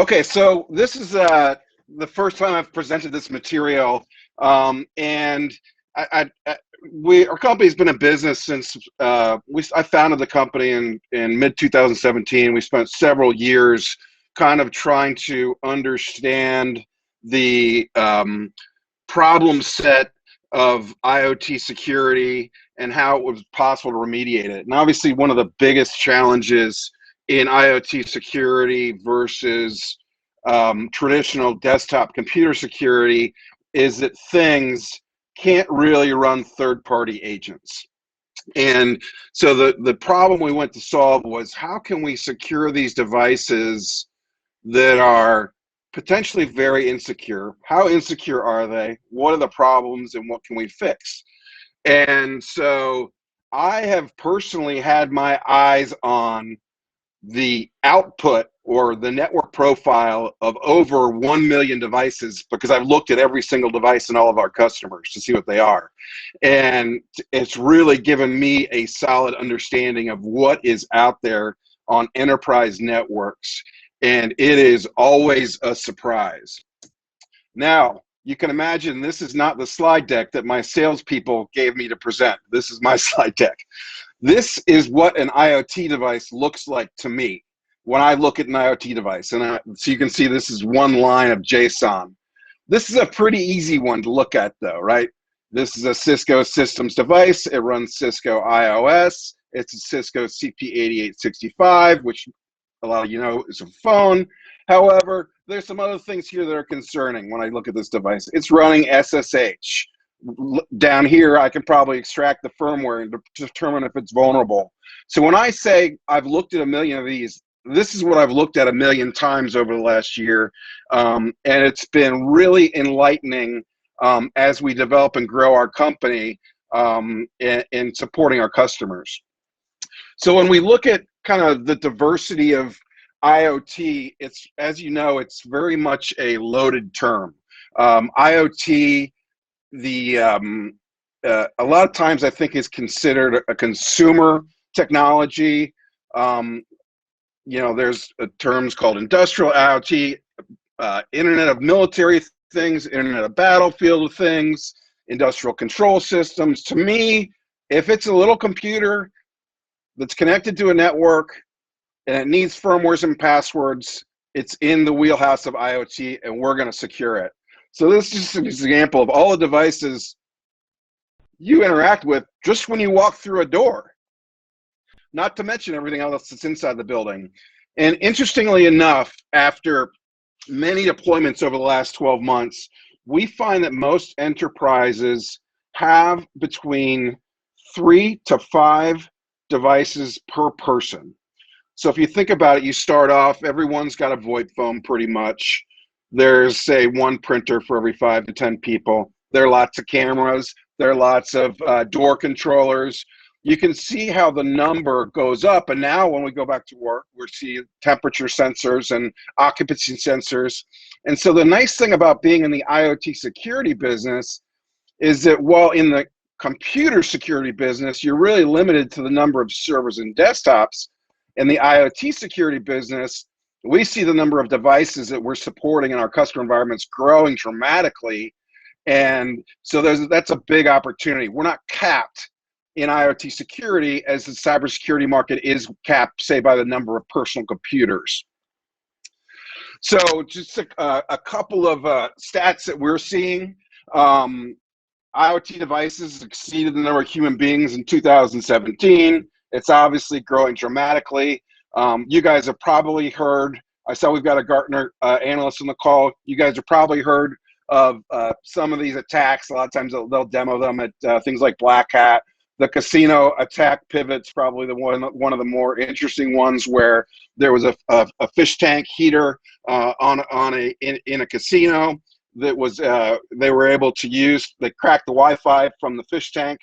Okay, so this is the first time I've presented this material, and our company's been in business since I founded the company in mid 2017. We spent several years kind of trying to understand the problem set of IoT security and how it was possible to remediate it. And obviously, one of the biggest challenges in IoT security versus traditional desktop computer security is that things can't really run third-party agents. And so the problem we went to solve was, how can we secure these devices that are potentially very insecure? How insecure are they? What are the problems and what can we fix? And so I have personally had my eyes on the output or the network profile of over 1 million devices, because I've looked at every single device in all of our customers to see what they are. And it's really given me a solid understanding of what is out there on enterprise networks. And it is always a surprise. Now, you can imagine this is not the slide deck that my salespeople gave me to present. This is my slide deck. This is what an IoT device looks like to me when I look at an IoT device. And so you can see this is one line of JSON. This is a pretty easy one to look at though, right? This is a Cisco systems device. It runs Cisco iOS. It's a Cisco CP8865, which a lot of you know is a phone. However, there's some other things here that are concerning when I look at this device. It's running SSH. Down here, I can probably extract the firmware and determine if it's vulnerable. So when I say I've looked at 1 million of these, this is what I've looked at 1 million times over the last year. And it's been really enlightening as we develop and grow our company in supporting our customers. So when we look at kind of the diversity of IoT, it's, as you know, it's very much a loaded term. IoT, a lot of times I think is considered a consumer technology. You know, there's terms called industrial IoT, Internet of Military Things, Internet of Battlefield Things, industrial control systems. To me, if it's a little computer that's connected to a network and it needs firmwares and passwords, it's in the wheelhouse of IoT, and we're going to secure it. So this is just an example of all the devices you interact with just when you walk through a door, not to mention everything else that's inside the building. And interestingly enough, after many deployments over the last 12 months, we find that most enterprises have between 3 to 5 devices per person. So if you think about it, you start off, everyone's got a VoIP phone pretty much. There's, say, 1 printer for every 5 to 10 people. There are lots of cameras. There are lots of door controllers. You can see how the number goes up. And now when we go back to work, we're seeing temperature sensors and occupancy sensors. And so the nice thing about being in the IoT security business is that while in the computer security business, you're really limited to the number of servers and desktops, in the IoT security business, we see the number of devices that we're supporting in our customer environments growing dramatically. And so that's a big opportunity. We're not capped in IoT security as the cybersecurity market is capped, say, by the number of personal computers. So just a couple of stats that we're seeing. IoT devices exceeded the number of human beings in 2017. It's obviously growing dramatically. You guys have probably heard, I saw we've got a Gartner analyst on the call. You guys have probably heard of some of these attacks. A lot of times they'll demo them at things like Black Hat. The casino attack pivot's probably the one of the more interesting ones, where there was a fish tank heater in a casino that was they were able to use. They cracked the Wi-Fi from the fish tank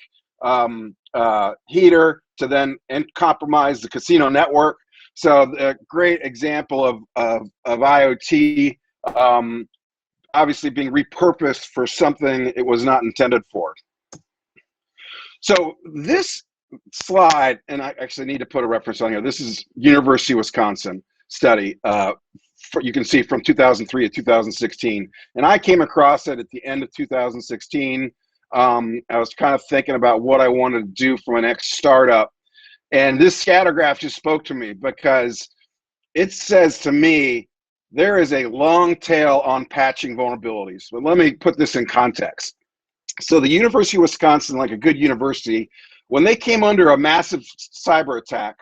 heater to then compromise the casino network. So a great example of IoT obviously being repurposed for something it was not intended for. So this slide, and I actually need to put a reference on here. This is University of Wisconsin study. you can see from 2003 to 2016. And I came across it at the end of 2016. I was kind of thinking about what I wanted to do from an startup. And this scatter graph just spoke to me because it says to me, there is a long tail on patching vulnerabilities. But let me put this in context. So the University of Wisconsin, like a good university, when they came under a massive cyber attack,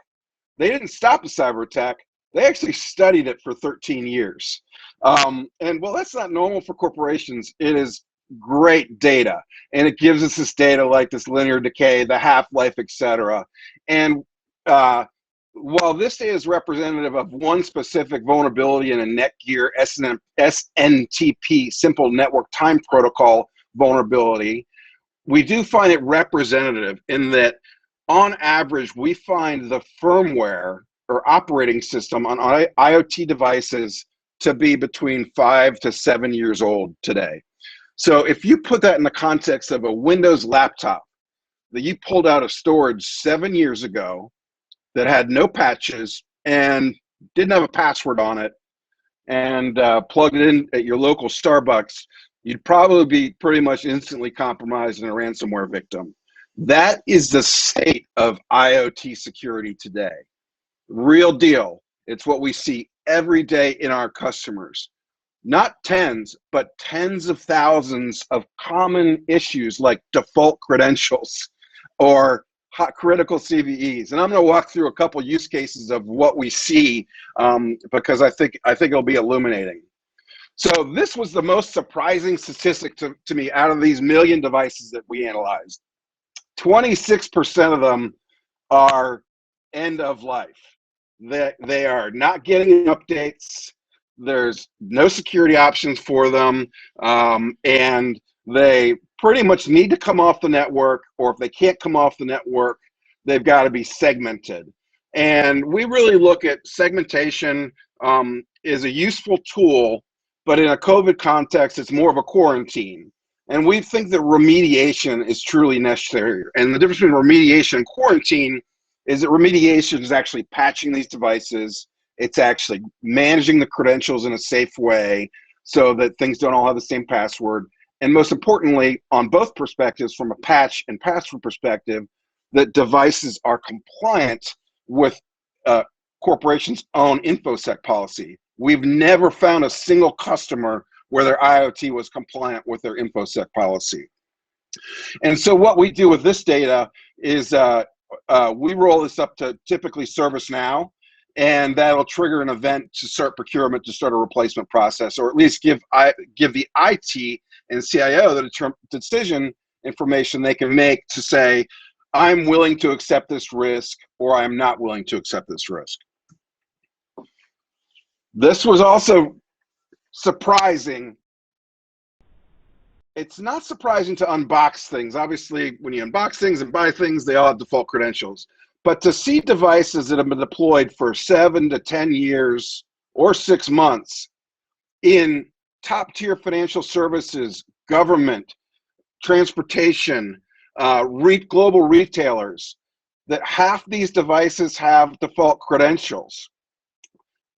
they didn't stop the cyber attack. They actually studied it for 13 years. And well, that's not normal for corporations. It is great data. And it gives us this data like this linear decay, the half-life, et cetera. And while this data is representative of one specific vulnerability in a Netgear SNTP, Simple Network Time Protocol vulnerability, we do find it representative in that on average, we find the firmware or operating system on IoT devices to be between 5 to 7 years old today. So if you put that in the context of a Windows laptop that you pulled out of storage 7 years ago that had no patches and didn't have a password on it and plugged it in at your local Starbucks, you'd probably be pretty much instantly compromised and a ransomware victim. That is the state of IoT security today. Real deal. It's what we see every day in our customers. Not tens, but tens of thousands of common issues like default credentials or hot critical CVEs. And I'm going to walk through a couple use cases of what we see because I think it'll be illuminating. So this was the most surprising statistic to me out of these million devices that we analyzed. 26% of them are end of life. They are not getting updates. There's no security options for them. And they pretty much need to come off the network, or if they can't come off the network, they've got to be segmented. And we really look at segmentation is a useful tool, but in a COVID context, it's more of a quarantine. And we think that remediation is truly necessary. And the difference between remediation and quarantine is that remediation is actually patching these devices. It's actually managing the credentials in a safe way so that things don't all have the same password. And most importantly, on both perspectives, from a patch and password perspective, that devices are compliant with corporations' own InfoSec policy. We've never found a single customer where their IoT was compliant with their InfoSec policy. And so what we do with this data is we roll this up to typically ServiceNow, and that'll trigger an event to start procurement, to start a replacement process, or at least give the IT and CIO the decision information they can make to say, I'm willing to accept this risk, or I'm not willing to accept this risk. This was also surprising. It's not surprising to unbox things. Obviously, when you unbox things and buy things, they all have default credentials. But to see devices that have been deployed for 7 to 10 years or 6 months in top-tier financial services, government, transportation, global retailers, that half these devices have default credentials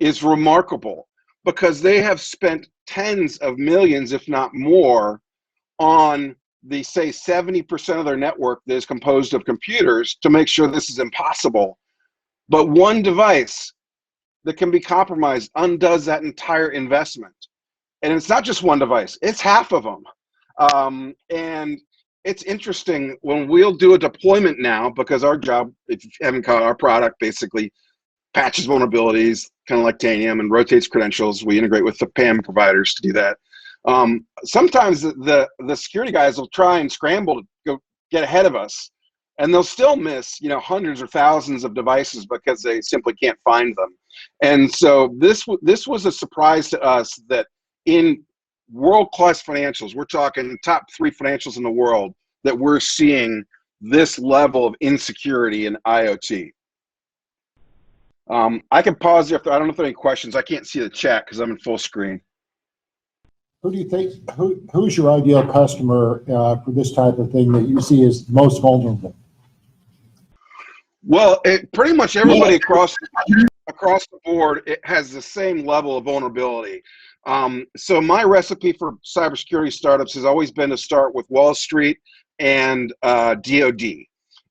is remarkable, because they have spent tens of millions, if not more, on the, say, 70% of their network that is composed of computers to make sure this is impossible. But one device that can be compromised undoes that entire investment. And it's not just one device, it's half of them. And it's interesting when we'll do a deployment now, because our job, if you haven't caught, our product basically patches vulnerabilities, kind of like Tanium, and rotates credentials. We integrate with the PAM providers to do that. Sometimes the security guys will try and scramble to go get ahead of us, and they'll still miss, hundreds or thousands of devices because they simply can't find them. And so this was a surprise to us that in world-class financials, we're talking top 3 financials in the world, that we're seeing this level of insecurity in IoT. I can pause here. I don't know if there are any questions. I can't see the chat because I'm in full screen. Who do you think, who's your ideal customer for this type of thing that you see as most vulnerable? Well, pretty much everybody across the board, it has the same level of vulnerability. So my recipe for cybersecurity startups has always been to start with Wall Street and DoD,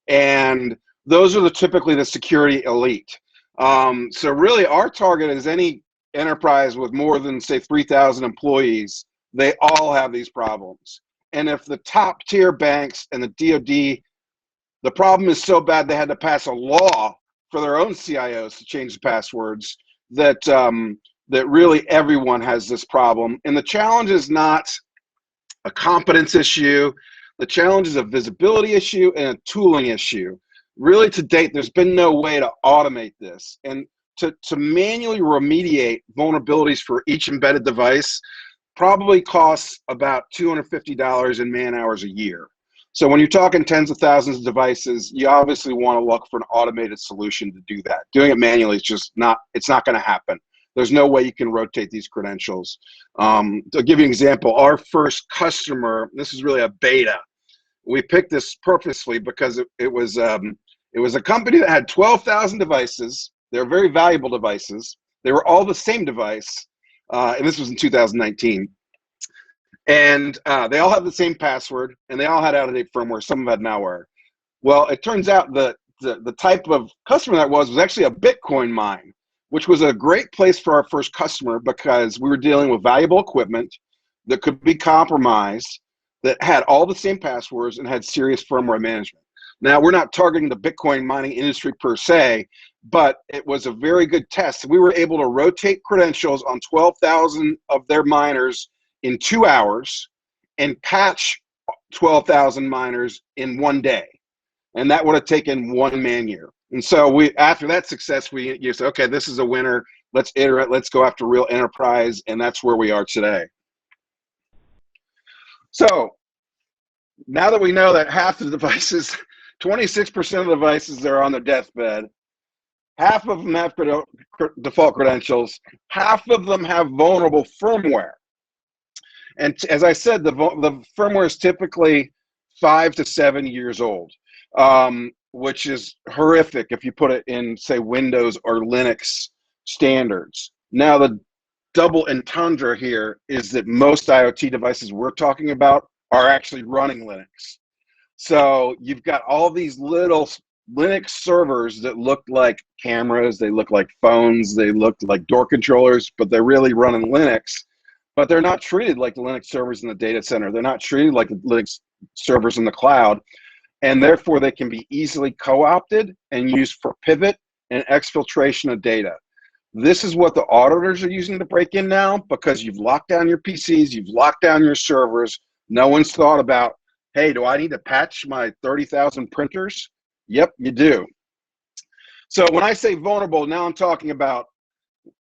and those are typically the security elite. So really, our target is any enterprise with more than, say, 3,000 employees. They all have these problems, and if the top tier banks and the DoD, the problem is so bad they had to pass a law for their own CIOs to change the passwords, that that really everyone has this problem. And the challenge is not a competence issue. The challenge is a visibility issue and a tooling issue. Really, to date, there's been no way to automate this. And to manually remediate vulnerabilities for each embedded device probably costs about $250 in man hours a year. So when you're talking tens of thousands of devices, you obviously want to look for an automated solution to do that. Doing it manually is just not, it's not going to happen. There's no way you can rotate these credentials. To give you an example, our first customer, this is really a beta. We picked this purposely because it was a company that had 12,000 devices. They're very valuable devices. They were all the same device, and this was in 2019. And they all had the same password, and they all had out-of-date firmware. Some of them had malware. Well, it turns out that the type of customer that was actually a Bitcoin mine, which was a great place for our first customer because we were dealing with valuable equipment that could be compromised, that had all the same passwords and had serious firmware management. Now, we're not targeting the Bitcoin mining industry per se, but it was a very good test. We were able to rotate credentials on 12,000 of their miners in 2 hours and patch 12,000 miners in 1 day. And that would have taken 1 man year. And so after that success, you say, okay, this is a winner. Let's iterate. Let's go after real enterprise. And that's where we are today. So now that we know that half the devices, 26% of the devices are on their deathbed, half of them have default credentials, half of them have vulnerable firmware. And as I said, the firmware is typically 5 to 7 years old, which is horrific if you put it in, say, Windows or Linux standards. Now, the double entendre here is that most IoT devices we're talking about are actually running Linux. So you've got all these little Linux servers that look like cameras, they look like phones, they look like door controllers, but they're really running Linux. But they're not treated like the Linux servers in the data center. They're not treated like the Linux servers in the cloud. And therefore, they can be easily co-opted and used for pivot and exfiltration of data. This is what the auditors are using to break in now, because you've locked down your PCs, you've locked down your servers. No one's thought about, hey, do I need to patch my 30,000 printers? Yep, you do. So when I say vulnerable, now I'm talking about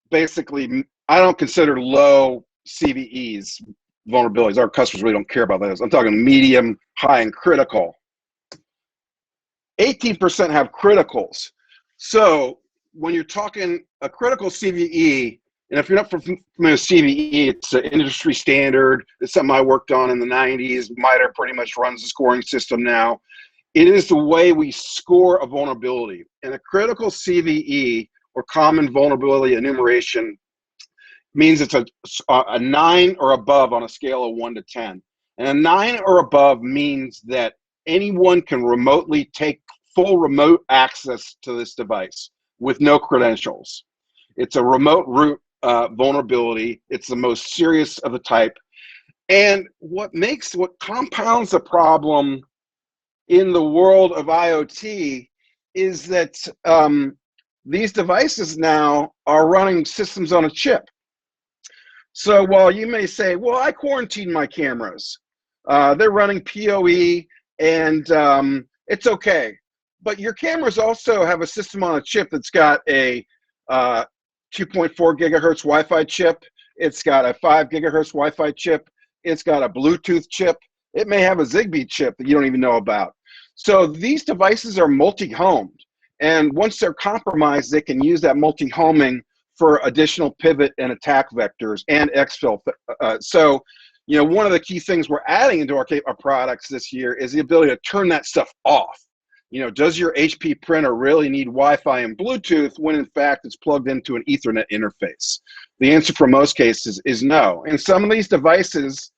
basically, I don't consider low CVEs vulnerabilities. Our customers really don't care about those. I'm talking medium, high, and critical. 18% have criticals. So when you're talking a critical CVE, and if you're not familiar with CVE, it's an industry standard. It's something I worked on in the 90s. MITRE pretty much runs the scoring system now. It is the way we score a vulnerability. And a critical CVE, or common vulnerability enumeration, means it's a 9 or above on a scale of 1 to 10. And a 9 or above means that anyone can remotely take full remote access to this device with no credentials. It's a remote root vulnerability. It's the most serious of the type. And what compounds the problem in the world of IoT is that these devices now are running systems on a chip. So while you may say, well, I quarantined my cameras, they're running PoE and it's okay. But your cameras also have a system on a chip that's got a 2.4 gigahertz Wi-Fi chip. It's got a 5 gigahertz Wi-Fi chip. It's got a Bluetooth chip. It may have a Zigbee chip that you don't even know about. So these devices are multi-homed. And once they're compromised, they can use that multi-homing for additional pivot and attack vectors and ex-fil. So, you know, one of the key things we're adding into our products this year is the ability to turn that stuff off. You know, does your HP printer really need Wi-Fi and Bluetooth when in fact it's plugged into an Ethernet interface? The answer for most cases is no. And some of these devices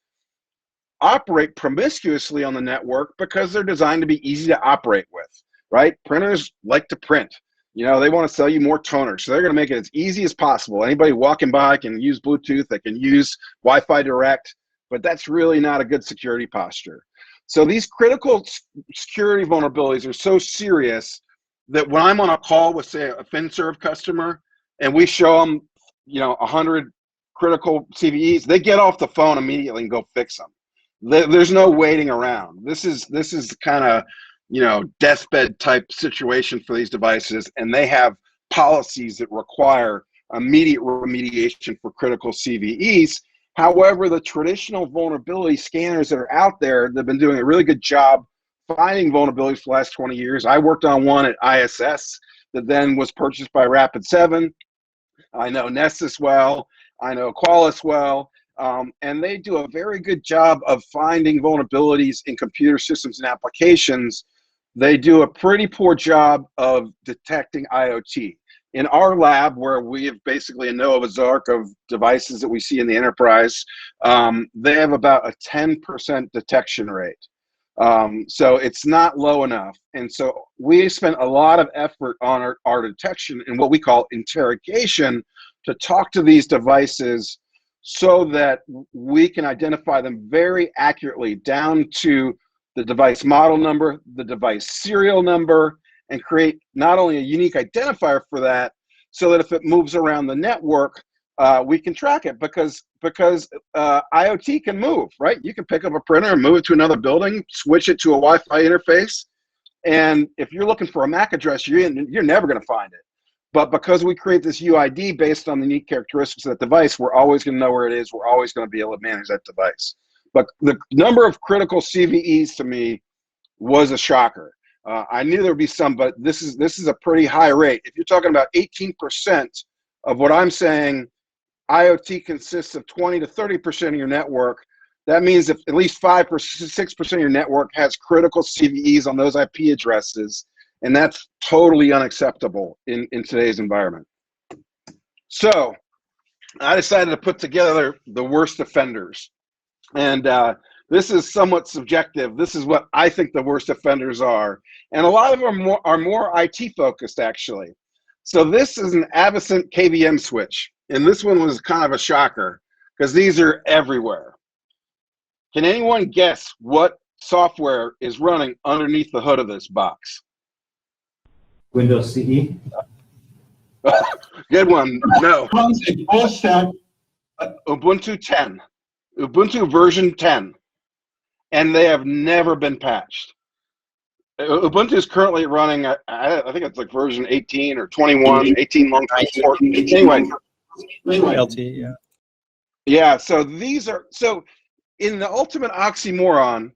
operate promiscuously on the network because they're designed to be easy to operate with, right? Printers like to print. You know, they want to sell you more toner, so they're going to make it as easy as possible. Anybody walking by can use Bluetooth, they can use Wi-Fi Direct, but that's really not a good security posture. So these critical security vulnerabilities are so serious that when I'm on a call with, say, a FinServe customer, and we show them, you know, 100 critical CVEs, they get off the phone immediately and go fix them. There's no waiting around. This is kind of, you know, deathbed type situation for these devices, and they have policies that require immediate remediation for critical CVEs. However, the traditional vulnerability scanners that are out there, they've been doing a really good job finding vulnerabilities for the last 20 years. I worked on one at ISS that then was purchased by Rapid7. I know Nessus well. I know Qualys well. And they do a very good job of finding vulnerabilities in computer systems and applications. They do a pretty poor job of detecting IoT. In our lab, where we have basically a Noah's Ark of devices that we see in the enterprise, they have about a 10% detection rate. So it's not low enough. And so we spent a lot of effort on our detection and what we call interrogation to talk to these devices so that we can identify them very accurately down to the device model number, the device serial number, and create not only a unique identifier for that, so that if it moves around the network, we can track it because IoT can move, right? You can pick up a printer and move it to another building, switch it to a Wi-Fi interface, and if you're looking for a MAC address, you're never going to find it. But because we create this UID based on the unique characteristics of that device, we're always going to know where it is. We're always going to be able to manage that device. But the number of critical CVEs to me was a shocker. I knew there would be some, but this is a pretty high rate. If you're talking about 18% of what I'm saying, IoT consists of 20 to 30% of your network. That means if at least 5 or 6% of your network has critical CVEs on those IP addresses, and that's totally unacceptable in today's environment. So I decided to put together the worst offenders. And this is somewhat subjective. This is what I think the worst offenders are. And a lot of them are more IT focused, actually. So this is an Avocent KVM switch. And this one was kind of a shocker because these are everywhere. Can anyone guess what software is running underneath the hood of this box? Windows CE. Good one. No. Ubuntu 10. Ubuntu version 10. And they have never been patched. Ubuntu is currently running, I think it's like version 18 or 21, 18 long time support. Anyway. LT, yeah. Yeah, so these are, so in the ultimate oxymoron,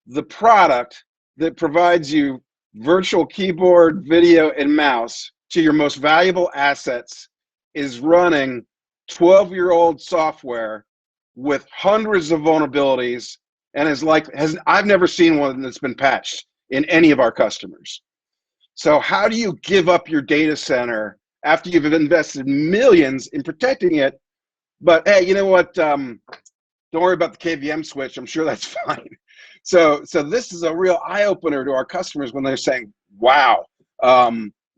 the product that provides you virtual keyboard, video, and mouse to your most valuable assets is running 12-year-old software with hundreds of vulnerabilities and I've never seen one that's been patched in any of our customers. So how do you give up your data center after you've invested millions in protecting it? But hey, you know what? Don't worry about the KVM switch. I'm sure that's fine. So this is a real eye-opener to our customers when they're saying, wow,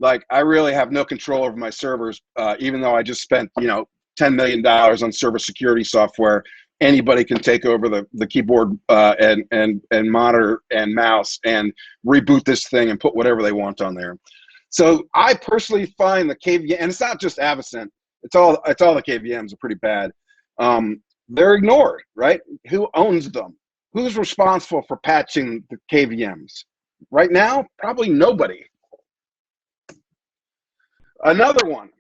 like I really have no control over my servers, even though I just spent, you know, $10 million on server security software. Anybody can take over the keyboard and monitor and mouse and reboot this thing and put whatever they want on there. So I personally find the KVM, and it's not just Avocent, it's all the KVMs are pretty bad. They're ignored, right? Who owns them? Who's responsible for patching the KVMs? Right now, probably nobody. Another one.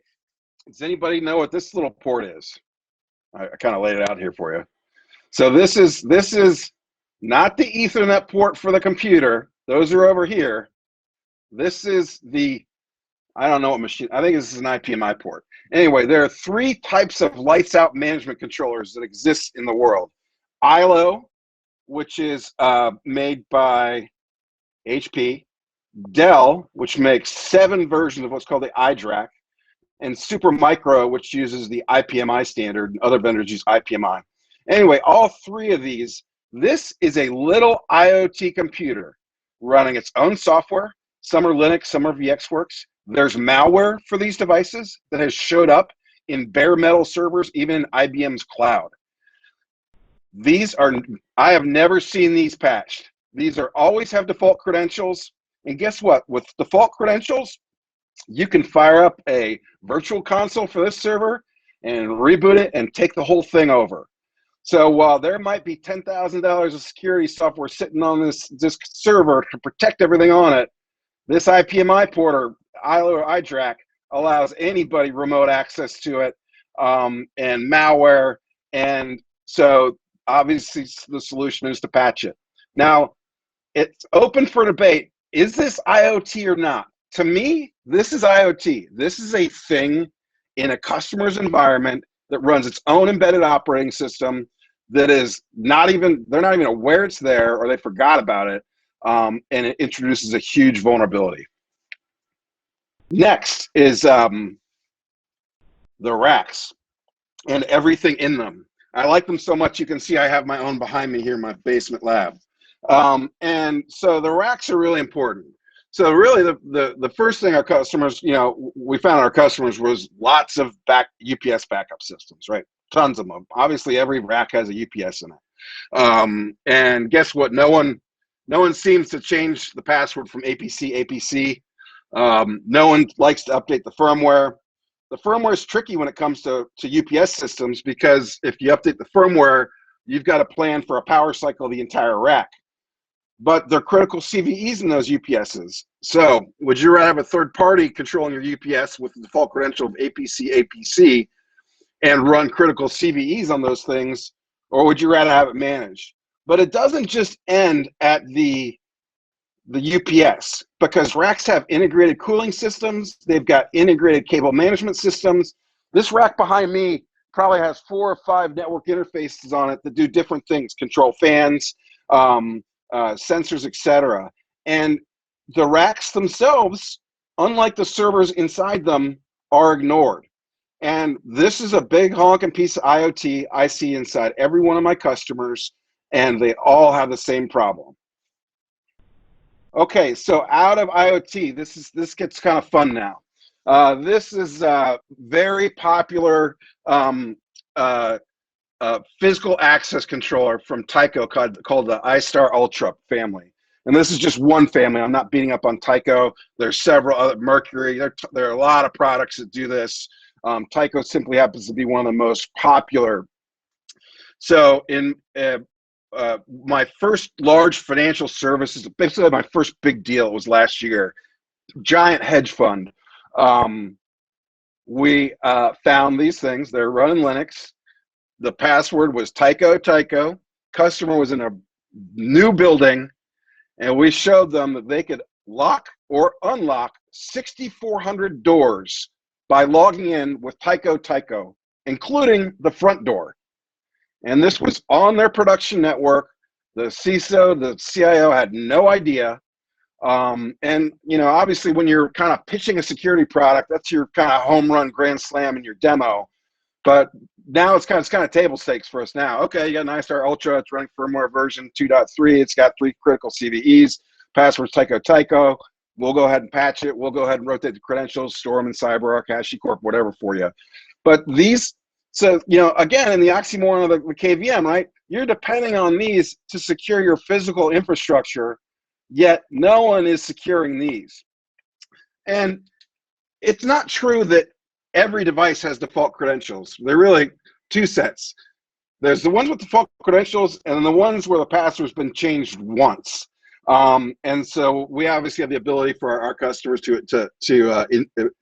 Does anybody know what this little port is? I kind of laid it out here for you. So this is not the Ethernet port for the computer. Those are over here. This is the, I don't know what machine, I think this is an IPMI port. Anyway, there are 3 types of lights out management controllers that exist in the world. ILO, which is made by HP. Dell, which makes 7 versions of what's called the iDRAC, and Supermicro, which uses the IPMI standard, and other vendors use IPMI. Anyway, all 3 of these, this is a little IoT computer running its own software. Some are Linux, some are VxWorks. There's malware for these devices that has showed up in bare metal servers, even in IBM's cloud. These are, I have never seen these patched. These are always have default credentials. And guess what? With default credentials, you can fire up a virtual console for this server and reboot it and take the whole thing over. So while there might be $10,000 of security software sitting on this server to protect everything on it, this IPMI port or iDRAC allows anybody remote access to it, and malware. And so obviously the solution is to patch it. Now, it's open for debate. Is this IoT or not? To me, this is IoT. This is a thing in a customer's environment that runs its own embedded operating system that is not even, they're not even aware it's there, or they forgot about it, and it introduces a huge vulnerability. Next is the racks and everything in them. I like them so much, you can see I have my own behind me here in my basement lab. And so the racks are really important. So really the first thing our customers, we found our customers was lots of UPS backup systems, right? Tons of them. Obviously every rack has a UPS in it. And guess what? No one seems to change the password from APC. No one likes to update the firmware. The firmware is tricky when it comes to UPS systems, because if you update the firmware, you've got to plan for a power cycle of the entire rack. But they're critical CVEs in those UPSs. So would you rather have a third party controlling your UPS with the default credential of APC and run critical CVEs on those things, or would you rather have it managed? But it doesn't just end at the UPS, because racks have integrated cooling systems. They've got integrated cable management systems. This rack behind me probably has 4 or 5 network interfaces on it that do different things, control fans, sensors, etc. And the racks themselves, unlike the servers inside them, are ignored. And this is a big honking piece of IoT I see inside every one of my customers, and they all have the same problem. Okay, so out of IoT, this gets kind of fun now. This is a very popular physical access controller from Tyco called the iStar Ultra family. And this is just one family. I'm not beating up on Tyco. There's several other, Mercury. There are a lot of products that do this. Tyco simply happens to be one of the most popular. So in my first large financial services, basically my first big deal was last year, giant hedge fund. We found these things. They're running Linux. The password was Tyco. Customer was in a new building, and we showed them that they could lock or unlock 6,400 doors by logging in with Tyco, including the front door. And this was on their production network. The CISO, the CIO had no idea. And obviously when you're kind of pitching a security product, that's your kind of home run grand slam in your demo. But now it's kind of table stakes for us now. Okay, you got an iStar Ultra, it's running firmware version 2.3, it's got 3 critical CVEs, password's Tyco. We'll go ahead and patch it. We'll go ahead and rotate the credentials, store them in CyberArk, HashiCorp, whatever for you. But these, so, again, in the oxymoron of the KVM, right? You're depending on these to secure your physical infrastructure, yet no one is securing these. And it's not true that every device has default credentials. They're really 2 sets. There's the ones with default credentials and the ones where the password's been changed once. And so we obviously have the ability for our customers to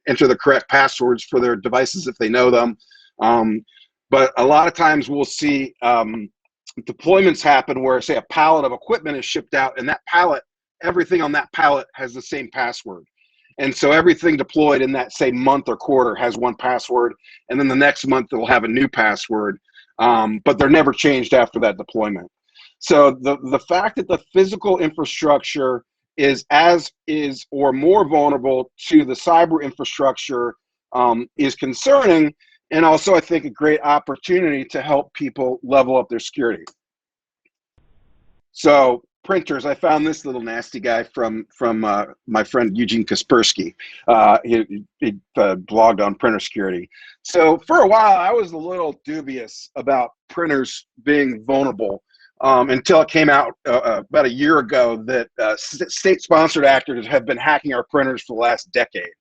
enter the correct passwords for their devices if they know them. But a lot of times we'll see deployments happen where, say, a pallet of equipment is shipped out, and that pallet, everything on that pallet has the same password. And so everything deployed in that same month or quarter has one password, and then the next month it will have a new password, but they're never changed after that deployment. So the fact that the physical infrastructure is as is or more vulnerable to the cyber infrastructure is concerning, and also I think a great opportunity to help people level up their security. So printers, I found this little nasty guy from my friend Eugene Kaspersky. He blogged on printer security. So for a while, I was a little dubious about printers being vulnerable until it came out about a year ago that state-sponsored actors have been hacking our printers for the last decade.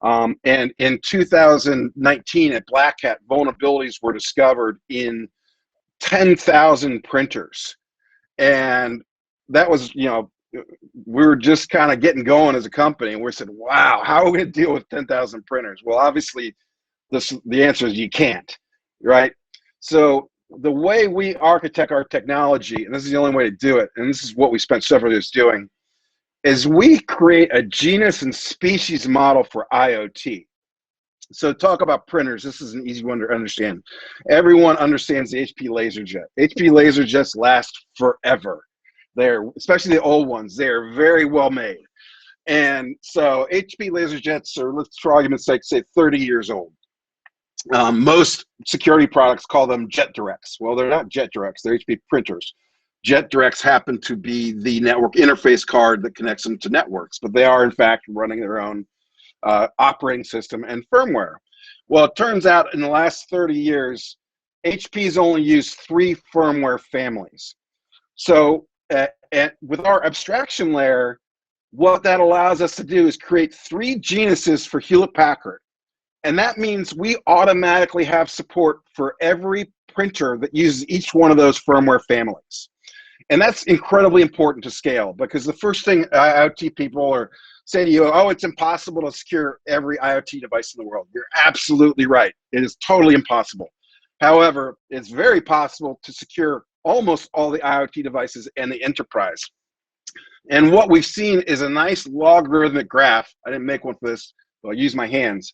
And in 2019 at Black Hat, vulnerabilities were discovered in 10,000 printers. And that was, you know, we were just kind of getting going as a company, and we said, wow, how are we going to deal with 10,000 printers? Well, obviously, the answer is you can't, right? So the way we architect our technology, and this is the only way to do it, and this is what we spent several years doing, is we create a genus and species model for IoT. So talk about printers. This is an easy one to understand. Everyone understands the HP LaserJet. HP LaserJets last forever. They're, especially the old ones, they're very well made. And so HP LaserJets are, let's for argument's sake, say 30 years old. Most security products call them JetDirects. Well, they're not JetDirects, they're HP printers. JetDirects happen to be the network interface card that connects them to networks, but they are in fact running their own operating system and firmware. Well, it turns out in the last 30 years, HP's only used 3 firmware families. So with our abstraction layer, what that allows us to do is create 3 genuses for Hewlett-Packard. And that means we automatically have support for every printer that uses each one of those firmware families. And that's incredibly important to scale, because the first thing IoT people are saying to you, oh, it's impossible to secure every IoT device in the world. You're absolutely right. It is totally impossible. However, it's very possible to secure almost all the IoT devices and the enterprise. And what we've seen is a nice logarithmic graph. I didn't make one for this, but I'll use my hands.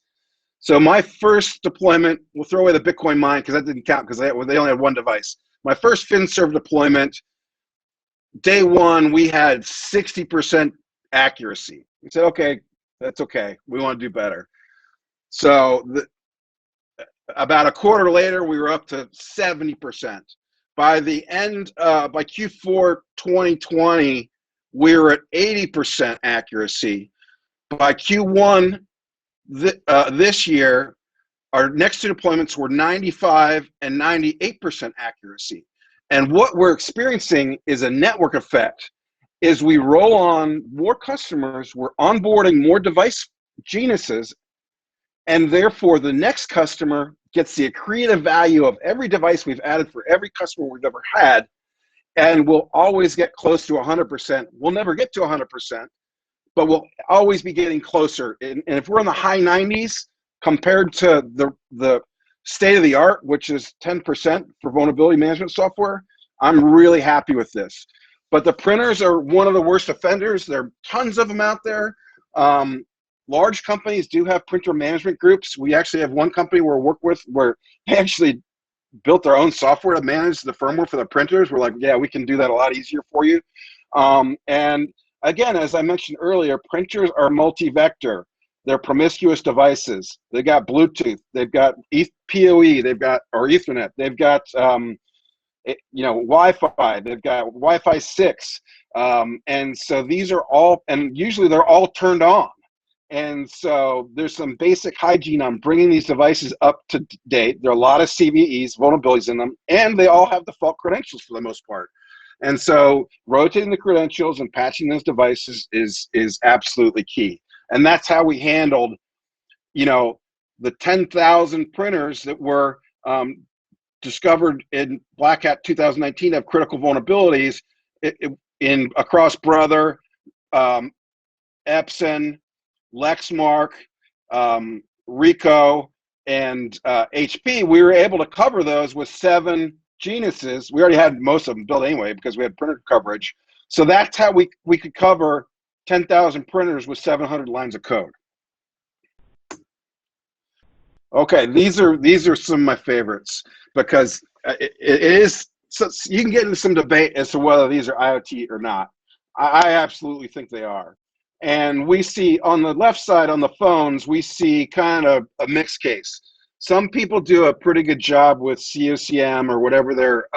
So my first deployment, we'll throw away the Bitcoin mine because that didn't count because they only had one device. My first FinServ deployment, day 1, we had 60% accuracy. We said, okay, that's okay. We want to do better. So about a quarter later, we were up to 70%. By the end, by Q4 2020, we were at 80% accuracy. By Q1 this year, our next 2 deployments were 95 and 98% accuracy. And what we're experiencing is a network effect. As we roll on more customers, we're onboarding more device genuses, and therefore the next customer gets the accretive value of every device we've added for every customer we've ever had, and we'll always get close to 100%. We'll never get to 100%, but we'll always be getting closer. And if we're in the high 90s compared to the state of the art, which is 10% for vulnerability management software, I'm really happy with this. But the printers are one of the worst offenders. There are tons of them out there. Large companies do have printer management groups. We actually have one company we work with where they actually built their own software to manage the firmware for the printers. We're like, yeah, we can do that a lot easier for you. And again, as I mentioned earlier, printers are multi-vector. They're promiscuous devices. They've got Bluetooth. They've got PoE. They've got, or Ethernet. They've got Wi-Fi. They've got Wi-Fi 6. And so these are all, and usually they're all turned on. And so there's some basic hygiene on bringing these devices up to date. There are a lot of CVEs, vulnerabilities in them, and they all have default credentials for the most part. And so rotating the credentials and patching those devices is absolutely key. And that's how we handled, the 10,000 printers that were discovered in Black Hat 2019 have critical vulnerabilities in across Brother, Epson, Lexmark, Ricoh, and HP. We were able to cover those with 7 genuses. We already had most of them built anyway because we had printer coverage. So that's how we could cover 10,000 printers with 700 lines of code. Okay, these are some of my favorites because it is, so you can get into some debate as to whether these are IoT or not. I absolutely think they are. And we see on the left side on the phones, we see kind of a mixed case. Some people do a pretty good job with COCM or whatever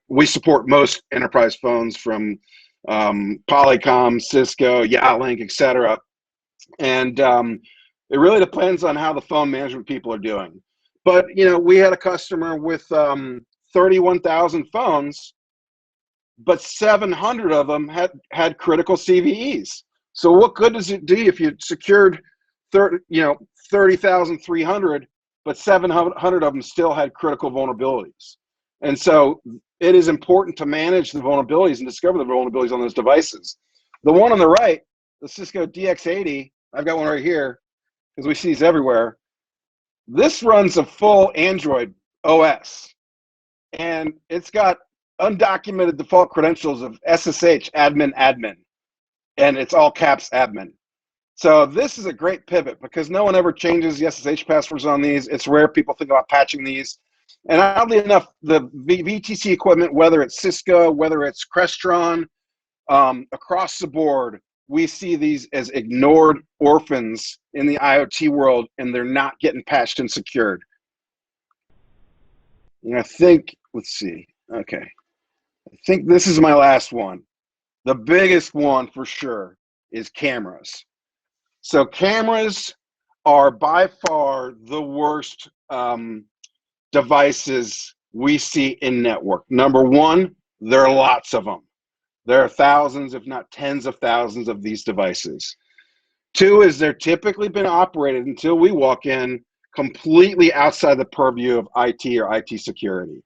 we support most enterprise phones from Polycom, Cisco, Link, etc. And it really depends on how the phone management people are doing. But we had a customer with 31,000 phones, but 700 of them had critical CVEs. So what good does it do if you secured 30,300, but 700 of them still had critical vulnerabilities? And so it is important to manage the vulnerabilities and discover the vulnerabilities on those devices. The one on the right, the Cisco Dx80, I've got one right here because we see these everywhere. This runs a full Android OS, and it's got undocumented default credentials of SSH admin, and it's all caps admin. So this is a great pivot because no one ever changes the SSH passwords on these. It's rare people think about patching these. And oddly enough, the VTC equipment, whether it's Cisco, whether it's Crestron, across the board, we see these as ignored orphans in the IoT world, and they're not getting patched and secured. And I think, let's see, okay. I think this is my last one. The biggest one for sure is cameras. So cameras are by far the worst devices we see in network. Number one, there are lots of them. There are thousands, if not tens of thousands of these devices. Two is they're typically been operated until we walk in completely outside the purview of IT or IT security.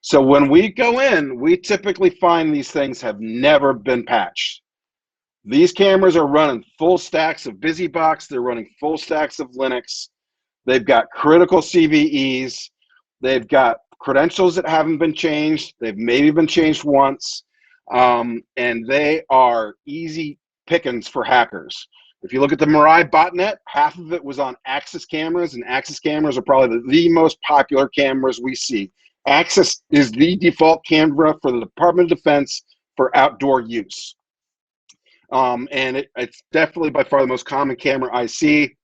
So when we go in, we typically find these things have never been patched. These cameras are running full stacks of BusyBox. They're running full stacks of Linux. They've got critical CVEs. They've got credentials that haven't been changed. They've maybe been changed once. And they are easy pickings for hackers. If you look at the Mirai botnet, half of it was on Axis cameras, and Axis cameras are probably the most popular cameras we see. Axis is the default camera for the Department of Defense for outdoor use. And it's definitely by far the most common camera I see.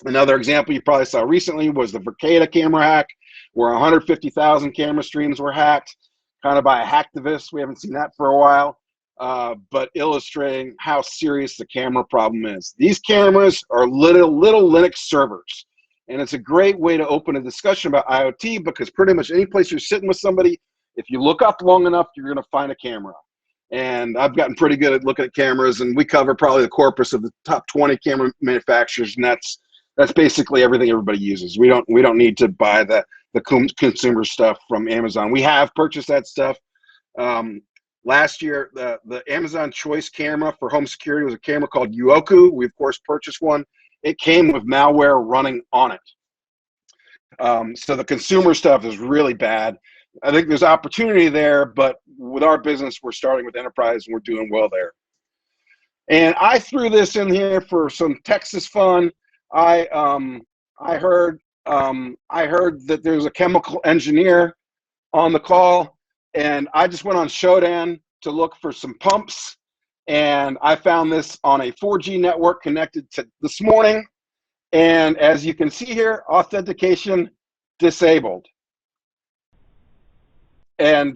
Another example you probably saw recently was the Vacata camera hack, where 150,000 camera streams were hacked, kind of by a hacktivist. We haven't seen that for a while, but illustrating how serious the camera problem is. These cameras are little Linux servers. And it's a great way to open a discussion about IoT because pretty much any place you're sitting with somebody, if you look up long enough, you're going to find a camera. And I've gotten pretty good at looking at cameras, and we cover probably the corpus of the top 20 camera manufacturers, and that's basically everything everybody uses. We don't need to buy the consumer stuff from Amazon. We have purchased that stuff. Last year, the Amazon Choice camera for home security was a camera called Yuoku. We of course purchased one. It came with malware running on it. So the consumer stuff is really bad. I think there's opportunity there, but with our business, we're starting with enterprise and we're doing well there. And I threw this in here for some Texas fun. I heard that there's a chemical engineer on the call, and I just went on Shodan to look for some pumps, and I found this on a 4G network connected to this morning. And as you can see here, authentication disabled. And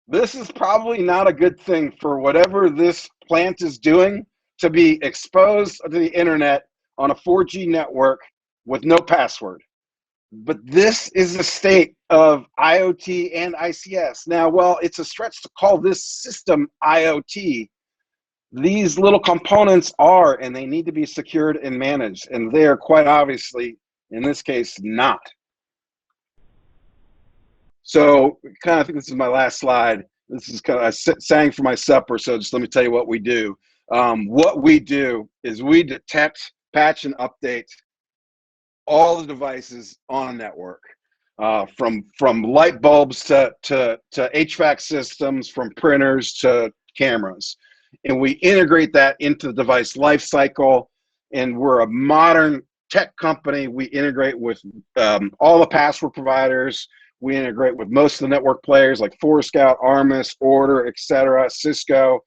this is probably not a good thing for whatever this plant is doing to be exposed to the internet on a 4G network with no password. But this is the state of IoT and ICS. Now, while it's a stretch to call this system IoT, these little components are, and they need to be secured and managed, and they are quite obviously, in this case, not. So, kind of, I think this is my last slide. This is kind of, I sang for my supper, so just let me tell you what we do. What we do is we detect, patch, and update all the devices on a network, from light bulbs to HVAC systems, from printers to cameras. And we integrate that into the device lifecycle. And we're a modern tech company. We integrate with all the password providers. We integrate with most of the network players like Forescout, Armis, Order, etc., Cisco.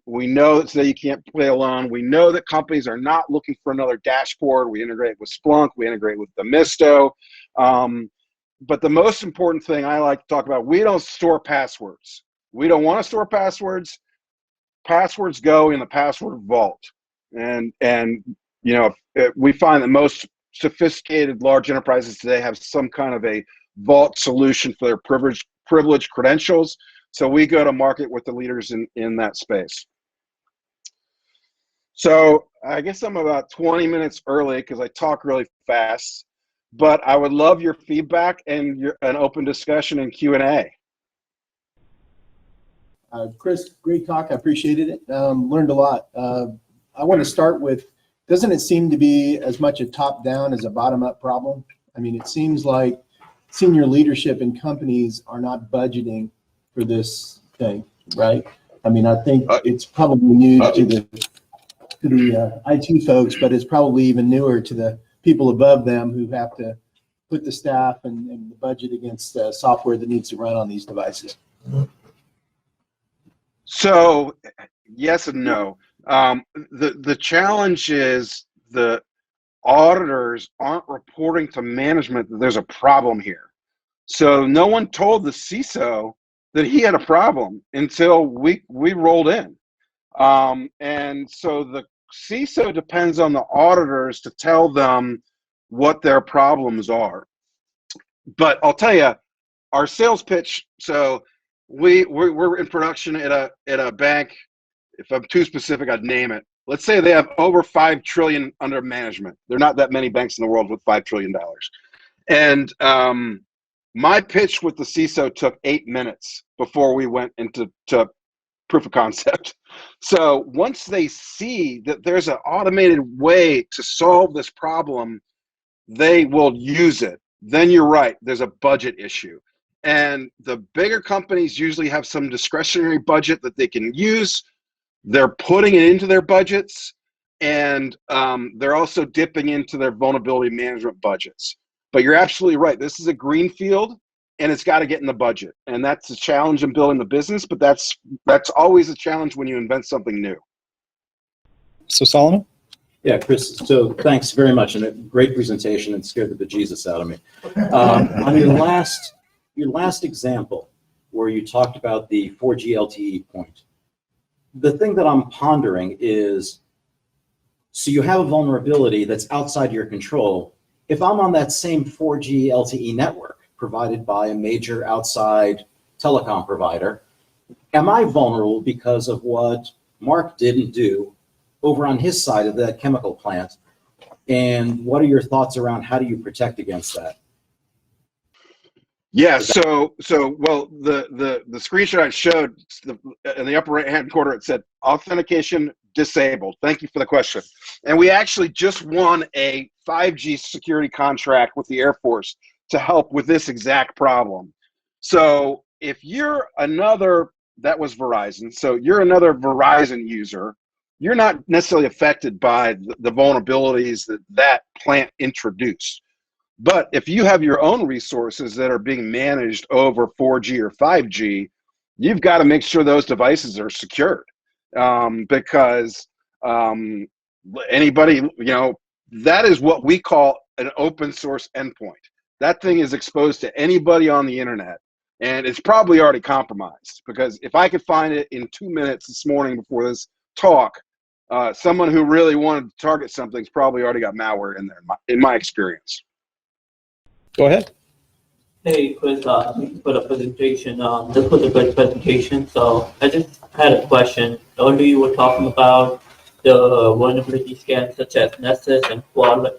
We know that today you can't play alone. We know that companies are not looking for another dashboard. We integrate with Splunk. We integrate with Demisto. But the most important thing I like to talk about, we don't store passwords. We don't want to store passwords. Passwords go in the password vault. And you know, we find that most sophisticated large enterprises today have some kind of a vault solution for their privileged credentials. So we go to market with the leaders in that space. So I guess I'm about 20 minutes early because I talk really fast, but I would love your feedback and an open discussion and Q&A. Chris, great talk. I appreciated it. Learned a lot. I want to start with, doesn't it seem to be as much a top-down as a bottom-up problem? I mean, it seems like senior leadership in companies are not budgeting for this thing, right? I mean, I think it's probably new to the IT folks, but it's probably even newer to the people above them who have to put the staff and the budget against software that needs to run on these devices. So yes and no. The challenge is the auditors aren't reporting to management that there's a problem here. So no one told the CISO that he had a problem until we rolled in. And so the CISO depends on the auditors to tell them what their problems are. But I'll tell you, our sales pitch, so we're in production at a bank. If I'm too specific, I'd name it. Let's say they have over $5 trillion under management. There are not that many banks in the world with $5 trillion. And my pitch with the CISO took 8 minutes before we went into proof of concept. So once they see that there's an automated way to solve this problem, they will use it. Then you're right, there's a budget issue. And the bigger companies usually have some discretionary budget that they can use. They're putting it into their budgets, and they're also dipping into their vulnerability management budgets. But you're absolutely right. This is a green field, and it's got to get in the budget. And that's the challenge in building the business, but that's always a challenge when you invent something new. So Solomon? Yeah, Chris, so thanks very much, and a great presentation, and scared the bejesus out of me. On your last example, where you talked about the 4G LTE point, the thing that I'm pondering is, so you have a vulnerability that's outside your control. If I'm on that same 4G LTE network provided by a major outside telecom provider, am I vulnerable because of what Mark didn't do over on his side of that chemical plant? And what are your thoughts around how do you protect against that? Yeah, so well, the screenshot I showed, in the upper right-hand corner, it said authentication disabled. Thank you for the question. And we actually just won a 5G security contract with the Air Force to help with this exact problem. So if you're another, that was Verizon, so you're another Verizon user, you're not necessarily affected by the vulnerabilities that plant introduced. But if you have your own resources that are being managed over 4G or 5G, you've got to make sure those devices are secured, because anybody, you know, that is what we call an open source endpoint. That thing is exposed to anybody on the internet, and it's probably already compromised, because if I could find it in 2 minutes this morning before this talk, someone who really wanted to target something's probably already got malware in there, in my experience. Go ahead. Hey, Chris, thank you for the presentation. This was a good presentation. So I just had a question. Earlier you were talking about the vulnerability scans such as Nessus and Quali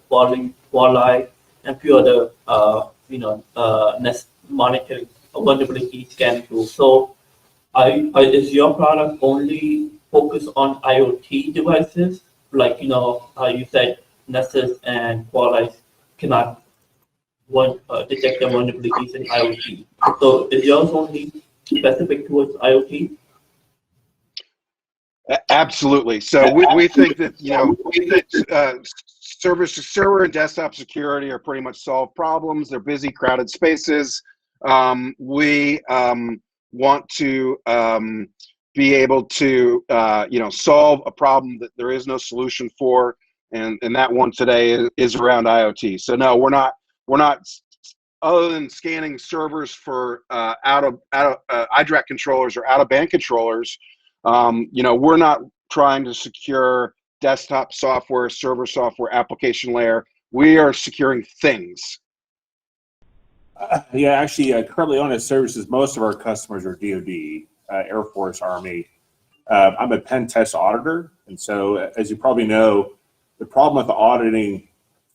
and few other, monitoring vulnerability scanning tools. So is your product only focused on IoT devices? Like, you said Nessus and Quali cannot detect the vulnerabilities in IoT. So is yours only specific towards IoT? Absolutely. So we think that, server and desktop security are pretty much solved problems. They're busy, crowded spaces. We want to be able to solve a problem that there is no solution for, and that one today is around IoT. So no, we're not other than scanning servers for out of IDRAC controllers or out of band controllers. We're not trying to secure desktop software, server software, application layer. We are securing things. Yeah, actually, Corleone Services, most of our customers are DoD, Air Force, Army. I'm a pen test auditor, and so as you probably know, the problem with the auditing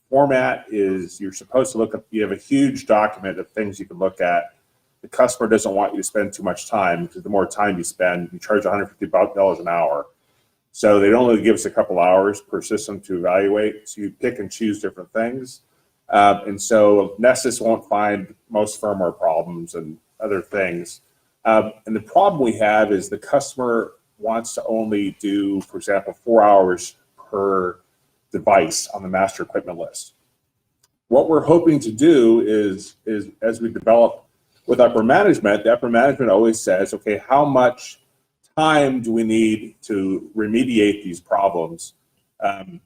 format is you're supposed to look up, you have a huge document of things you can look at. The customer doesn't want you to spend too much time, because the more time you spend, you charge $150 an hour. So they don't really give us a couple hours per system to evaluate, so you pick and choose different things. And so Nessus won't find most firmware problems and other things. And the problem we have is the customer wants to only do, for example, 4 hours per device on the master equipment list. What we're hoping to do is as we develop with upper management, the upper management always says, okay, how much time do we need to remediate these problems? I'm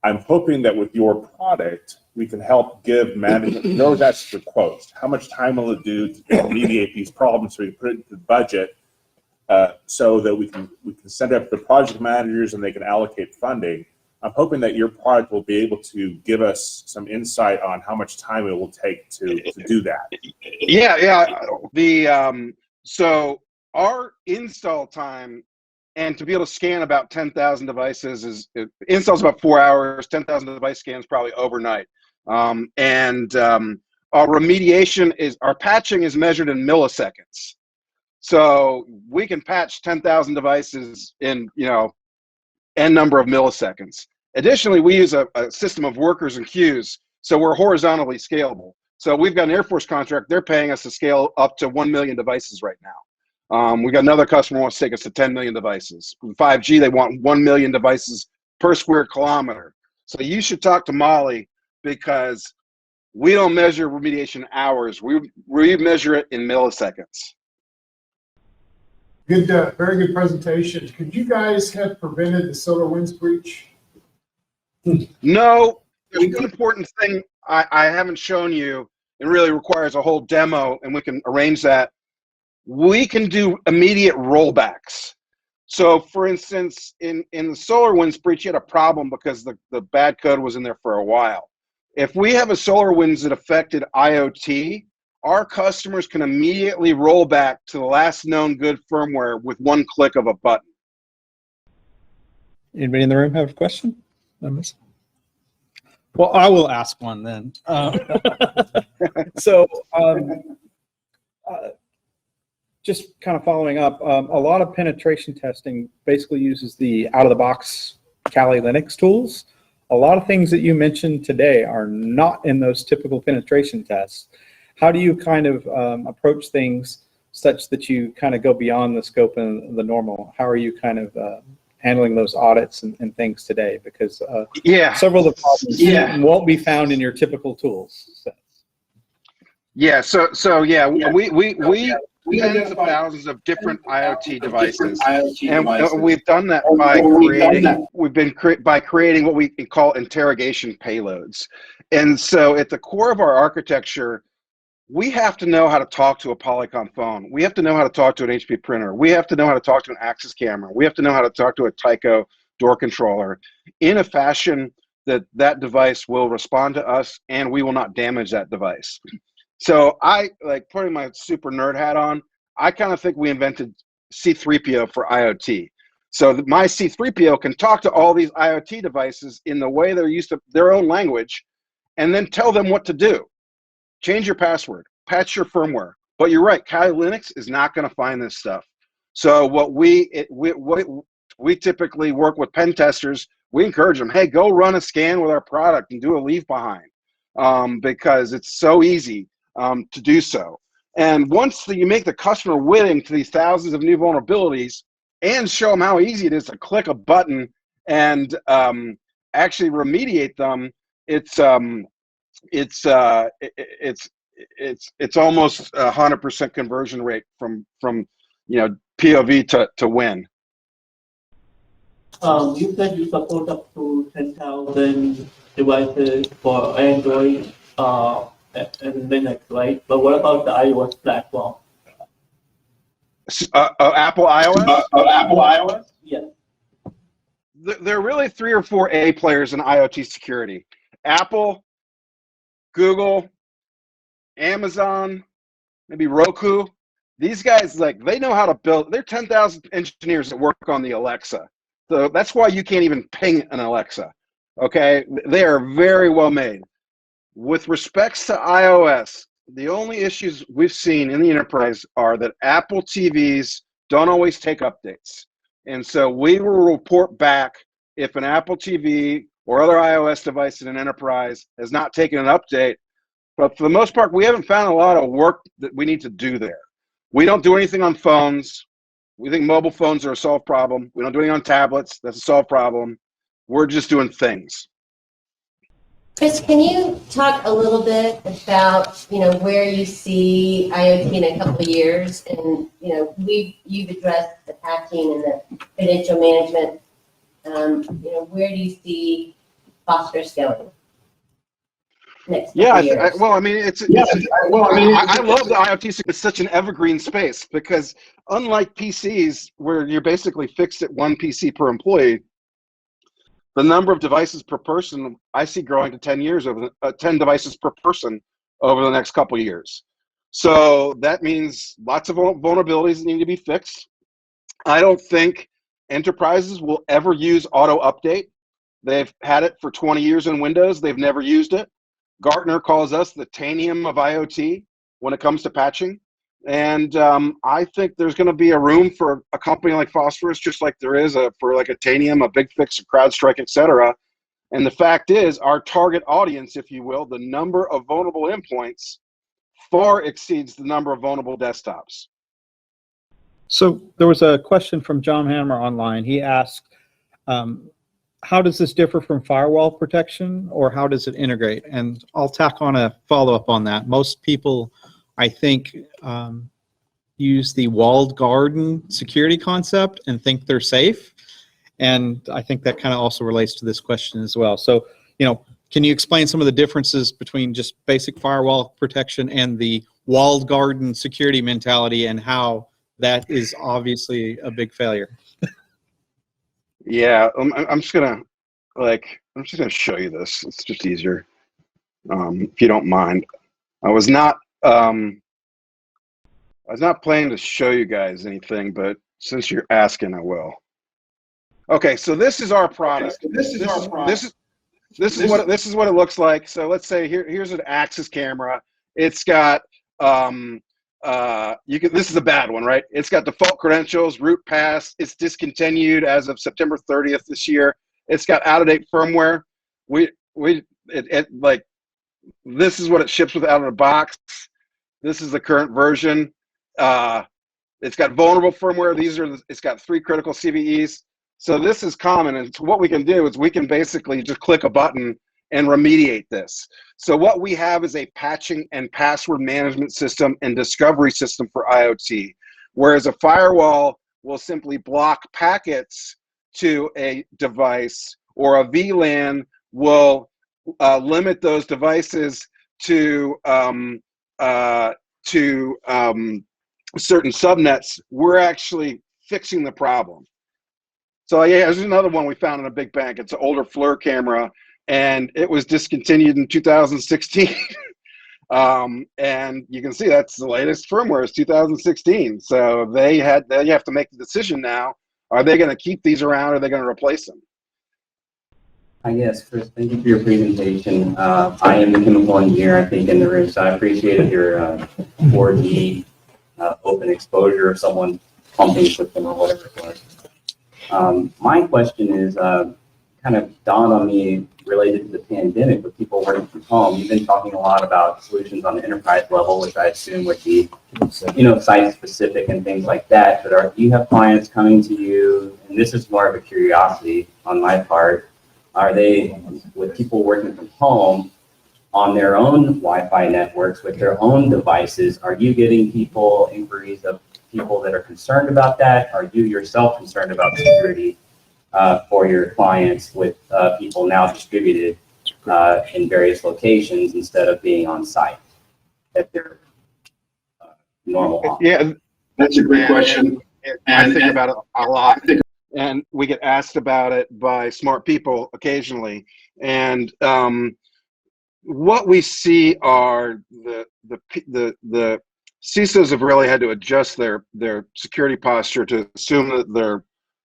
hoping that with your product, we can help give management, no, that's the quotes. How much time will it do to remediate these problems so we can put it into the budget so that we can send up the project managers and they can allocate funding. I'm hoping that your product will be able to give us some insight on how much time it will take to do that. Yeah. So our install time, and to be able to scan about 10,000 devices installs about 4 hours. 10,000 device scans probably overnight. Our remediation our patching is measured in milliseconds. So we can patch 10,000 devices in n number of milliseconds. Additionally, we use a system of workers and queues, so we're horizontally scalable. So we've got an Air Force contract. They're paying us to scale up to 1 million devices right now. We got another customer who wants to take us to 10 million devices. With 5G, they want 1 million devices per square kilometer. So you should talk to Molly, because we don't measure remediation hours. We measure it in milliseconds. Good, very good presentation. Could you guys have prevented the SolarWinds breach? No, there's one important thing I haven't shown you. It really requires a whole demo, and we can arrange that. We can do immediate rollbacks. So for instance, in the SolarWinds breach, you had a problem because the bad code was in there for a while. If we have a SolarWinds that affected IoT, our customers can immediately roll back to the last known good firmware with one click of a button. Anybody in the room have a question? Well, I will ask one then. Just kind of following up, a lot of penetration testing basically uses the out-of-the-box Kali Linux tools. A lot of things that you mentioned today are not in those typical penetration tests. How do you kind of approach things such that you kind of go beyond the scope and the normal? How are you kind of handling those audits and things today? Because several of the problems won't be found in your typical tools. So we tens of thousands of different IoT devices, and we've done that by creating what we call interrogation payloads. And so at the core of our architecture, we have to know how to talk to a Polycom phone. We have to know how to talk to an HP printer. We have to know how to talk to an Axis camera. We have to know how to talk to a Tyco door controller in a fashion that device will respond to us and we will not damage that device. So I, like, putting my super nerd hat on, I kind of think we invented C3PO for IoT. So my C3PO can talk to all these IoT devices in the way they're used to, their own language, and then tell them what to do. Change your password, patch your firmware. But you're right, Kali Linux is not going to find this stuff. So what we typically work with pen testers, we encourage them, hey, go run a scan with our product and do a leave behind, because it's so easy to do so. And once you make the customer willing to these thousands of new vulnerabilities and show them how easy it is to click a button and actually remediate them, it's it's almost 100% conversion rate from POV to win. You said you support up to 10,000 devices for Android and Linux, right? But what about the iOS platform? Apple iOS? Apple iOS? Yes. There are really 3 or 4 A players in IoT security. Apple, Google, Amazon, maybe Roku. These guys, they know how to build. They're 10,000 engineers that work on the Alexa. So that's why you can't even ping an Alexa. Okay? They are very well made. With respects to iOS, the only issues we've seen in the enterprise are that Apple TVs don't always take updates. And so we will report back if an Apple TV or other iOS device in an enterprise has not taken an update. But for the most part, we haven't found a lot of work that we need to do there. We don't do anything on phones. We think mobile phones are a solved problem. We don't do anything on tablets. That's a solved problem. We're just doing things. Chris, can you talk a little bit about, where you see IoT in a couple of years? And, you've addressed the patching and the credential management. Where do you see Phosphorus going next couple of years? I love the IoT. It's such an evergreen space because unlike PCs where you're basically fixed at 1 PC per employee, the number of devices per person I see growing to 10 devices per person over the next couple of years. So that means lots of vulnerabilities that need to be fixed. I don't think enterprises will ever use auto update. They've had it for 20 years in Windows. They've never used it. Gartner calls us the tanium of IoT when it comes to patching. And I think there's going to be a room for a company like Phosphorus, just like there is for a Tanium, a Big Fix, a CrowdStrike, etc. And the fact is, our target audience, if you will, the number of vulnerable endpoints far exceeds the number of vulnerable desktops. So there was a question from John Hammer online. He asked, how does this differ from firewall protection, or how does it integrate? And I'll tack on a follow-up on that. Most people, I think, use the walled garden security concept and think they're safe. And I think that kind of also relates to this question as well. So, can you explain some of the differences between just basic firewall protection and the walled garden security mentality and how that is obviously a big failure? Yeah, I'm just gonna show you this. It's just easier, if you don't mind. I was not planning to show you guys anything, but since you're asking, I will. Okay, so this is our product. This is what it looks like. So let's say here's an Axis camera. It's got this is a bad one, right? It's got default credentials, root pass. It's discontinued as of September 30th this year. It's got out-of-date firmware. This is what it ships with out of the box. This is the current version. It's got vulnerable firmware. It's got 3 critical CVEs. So this is common, and so what we can do is we can basically just click a button and remediate this. So what we have is a patching and password management system and discovery system for IoT, whereas a firewall will simply block packets to a device, or a VLAN will limit those devices to certain subnets. We're actually fixing the problem. So yeah, there's another one we found in a big bank. It's an older FLIR camera, and it was discontinued in 2016. And you can see that's the latest firmware is 2016. So they have to make the decision now. Are they going to keep these around, or are they going to replace them? Yes, Chris, thank you for your presentation. I am the chemical engineer, I think, in the room, so I appreciated your 4D open exposure of someone pumping system or whatever it was. My question is kind of dawned on me related to the pandemic with people working from home. You've been talking a lot about solutions on the enterprise level, which I assume would be, site specific and things like that. But do you have clients coming to you, and this is more of a curiosity on my part, are they, with people working from home, on their own Wi-Fi networks with their own devices? Are you getting inquiries of people that are concerned about that? Are you yourself concerned about security for your clients with people now distributed in various locations instead of being on site at their normal office? Yeah, That's a great question. I think about it a lot, and we get asked about it by smart people occasionally. And what we see are the CISOs have really had to adjust their security posture to assume that their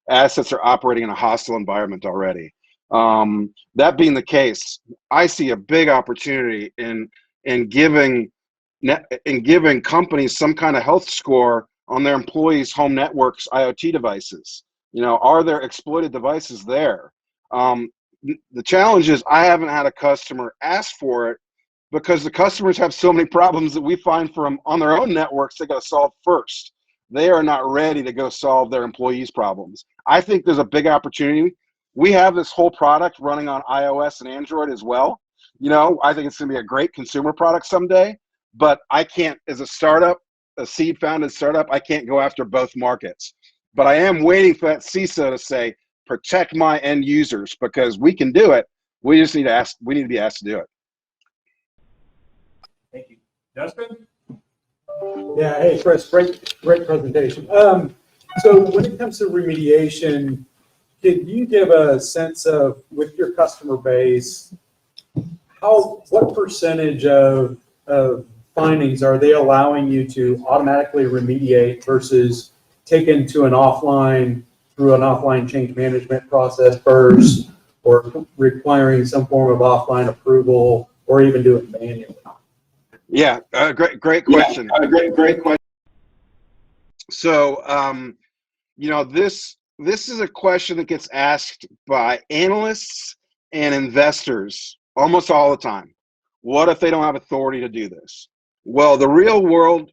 assets are operating in a hostile environment already. That being the case, I see a big opportunity in giving companies some kind of health score on their employees' home networks, IoT devices. You know, are there exploited devices there? The challenge is I haven't had a customer ask for it because the customers have so many problems that we find for them on their own networks they got to solve first. They are not ready to go solve their employees' problems. I think there's a big opportunity. We have this whole product running on iOS and Android as well. You know, I think it's going to be a great consumer product someday, but I can't, as a startup, a seed-founded startup, I can't go after both markets. But I am waiting for that CISO to say, protect my end users, because we can do it. We just need to ask. We need to be asked to do it. Thank you. Justin? Yeah, hey Chris, great presentation. So when it comes to remediation, can you give a sense of, with your customer base, what percentage of findings are they allowing you to automatically remediate versus take into an offline, through an offline change management process first, or requiring some form of offline approval, or even do it manually? Yeah, great question. Great question. So, you know, this is a question that gets asked by analysts and investors almost all the time. What if they don't have authority to do this? Well, the real world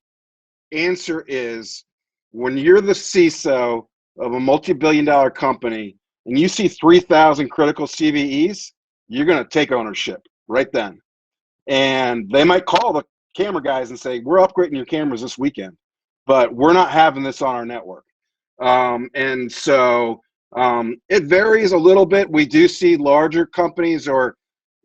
answer is, when you're the CISO of a multi-billion-dollar company and you see 3,000 critical CVEs, you're going to take ownership right then. And they might call the camera guys and say, we're upgrading your cameras this weekend, but we're not having this on our network. And so it varies a little bit. We do see larger companies or,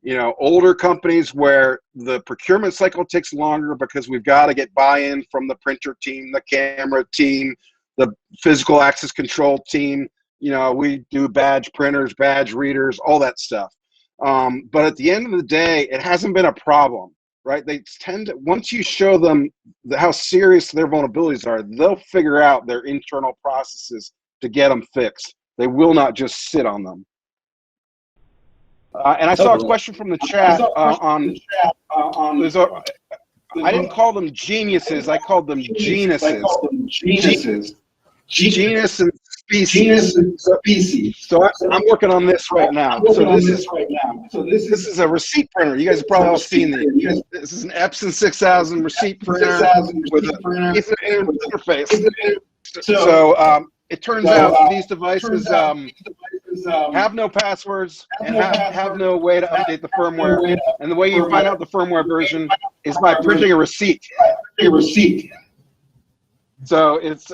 you know, older companies where the procurement cycle takes longer because we've got to get buy-in from the printer team, the camera team, the physical access control team. You know, we do badge printers, badge readers, all that stuff. But at the end of the day, it hasn't been a problem, right? They tend to, once you show them how serious their vulnerabilities are, they'll figure out their internal processes to get them fixed. They will not just sit on them. And I saw a question from the chat I didn't call them geniuses, I called them genuses. Genus and species. So I'm working on this right now. So this is a receipt printer. You guys have probably all seen this. This is an Epson 6000 receipt printer with an Ethernet interface. So it turns out these devices have no passwords and have no way to update the firmware. And the way you find out the firmware version is by printing a receipt. So it's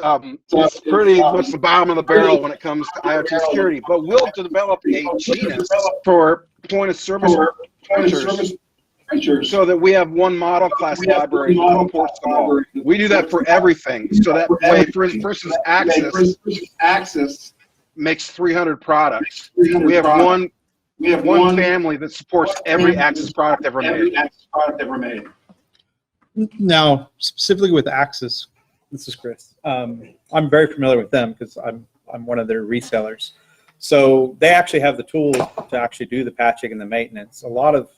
pretty much the bottom of the barrel when it comes to IoT security. But we'll develop a Genus for point of service printers so that we have one model class library that supports them all. We do that for everything. So that way, for instance, Access makes 300 products. We have one family that supports every Access product ever made. Now, specifically with Axis, this is Chris. I'm very familiar with them because I'm one of their resellers. So they actually have the tool to actually do the patching and the maintenance. A lot of,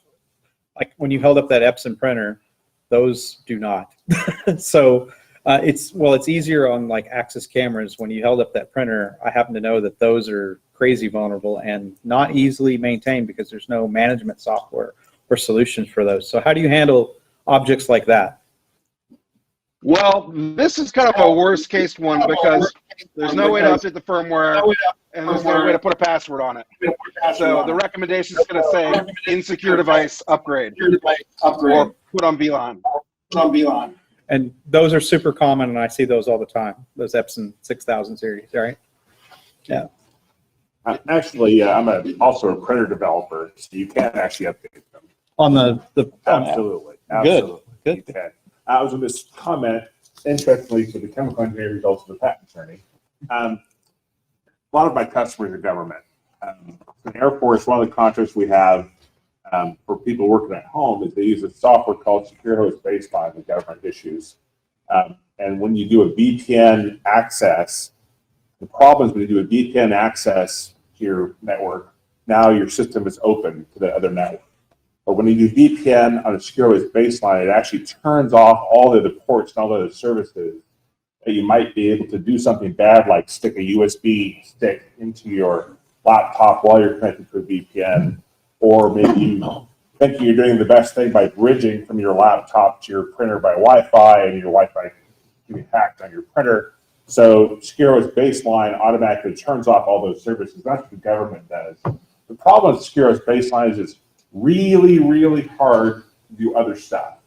like when you held up that Epson printer, those do not. So it's easier on like Axis cameras. When you held up that printer, I happen to know that those are crazy vulnerable and not easily maintained because there's no management software or solutions for those. So how do you handle objects like that? Well, this is kind of a worst case one because There's no way to update the firmware, and there's no way to put a password on it. So the recommendation is going to say insecure device upgrade or put on VLAN. And those are super common, and I see those all the time. Those Epson 6000 series, right? Yeah. Actually, I'm also a printer developer, so you can actually update them. On the Absolutely. Good. You can. I was going to comment, interestingly, for the chemical engineer who's also the patent attorney. A lot of my customers are government. The Air Force, one of the contracts we have for people working at home is they use a software called Secure Host Baseline with government issues. And when you do a VPN access, the problem is when you do a VPN access to your network, now your system is open to the other network. But when you do VPN on a Secure Host Baseline, it actually turns off all the other ports and all the other services that you might be able to do something bad, like stick a USB stick into your laptop while you're connected to a VPN, or maybe you thinking you're doing the best thing by bridging from your laptop to your printer by Wi-Fi, and your Wi-Fi can be hacked on your printer. So Secure Host Baseline automatically turns off all those services. That's what the government does. The problem with Secure Host Baseline is it's really, really hard to do other stuff.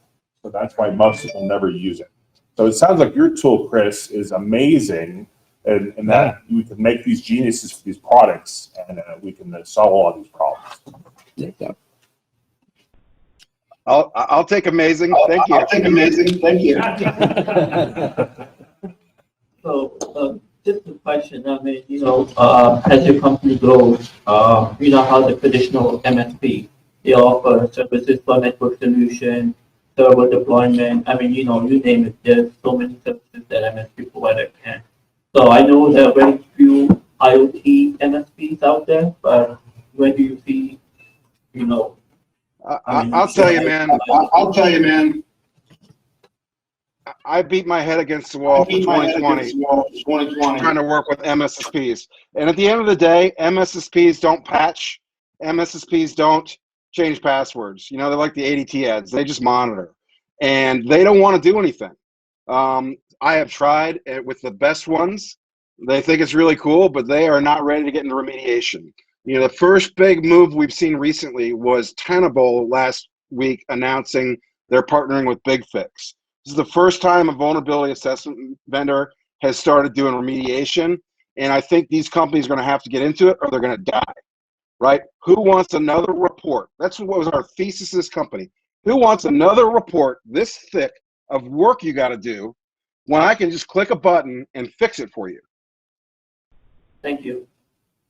So that's why most of them never use it. So it sounds like your tool, Chris, is amazing, and that we can make these geniuses for these products, and we can solve all of these problems. I'll take amazing. Thank you. I'll take amazing. Thank you. So, just a question, I mean, as your company grows, how the traditional MSP, they offer services for network solution, server deployment, I mean, you name it, there's so many services that MSP provider can. So I know there are very few IoT MSPs out there, but where do you see, I'll tell you, man. I beat my head against the wall for 2020 trying to work with MSSPs. And at the end of the day, MSSPs don't patch. MSSPs don't change passwords. They're like the ADT ads. They just monitor. And they don't want to do anything. I have tried it with the best ones. They think it's really cool, but they are not ready to get into remediation. The first big move we've seen recently was Tenable last week announcing they're partnering with BigFix. This is the first time a vulnerability assessment vendor has started doing remediation, and I think these companies are going to have to get into it or they're going to die, right? Who wants another report? That's what was our thesis of this company. Who wants another report this thick of work you got to do when I can just click a button and fix it for you? Thank you.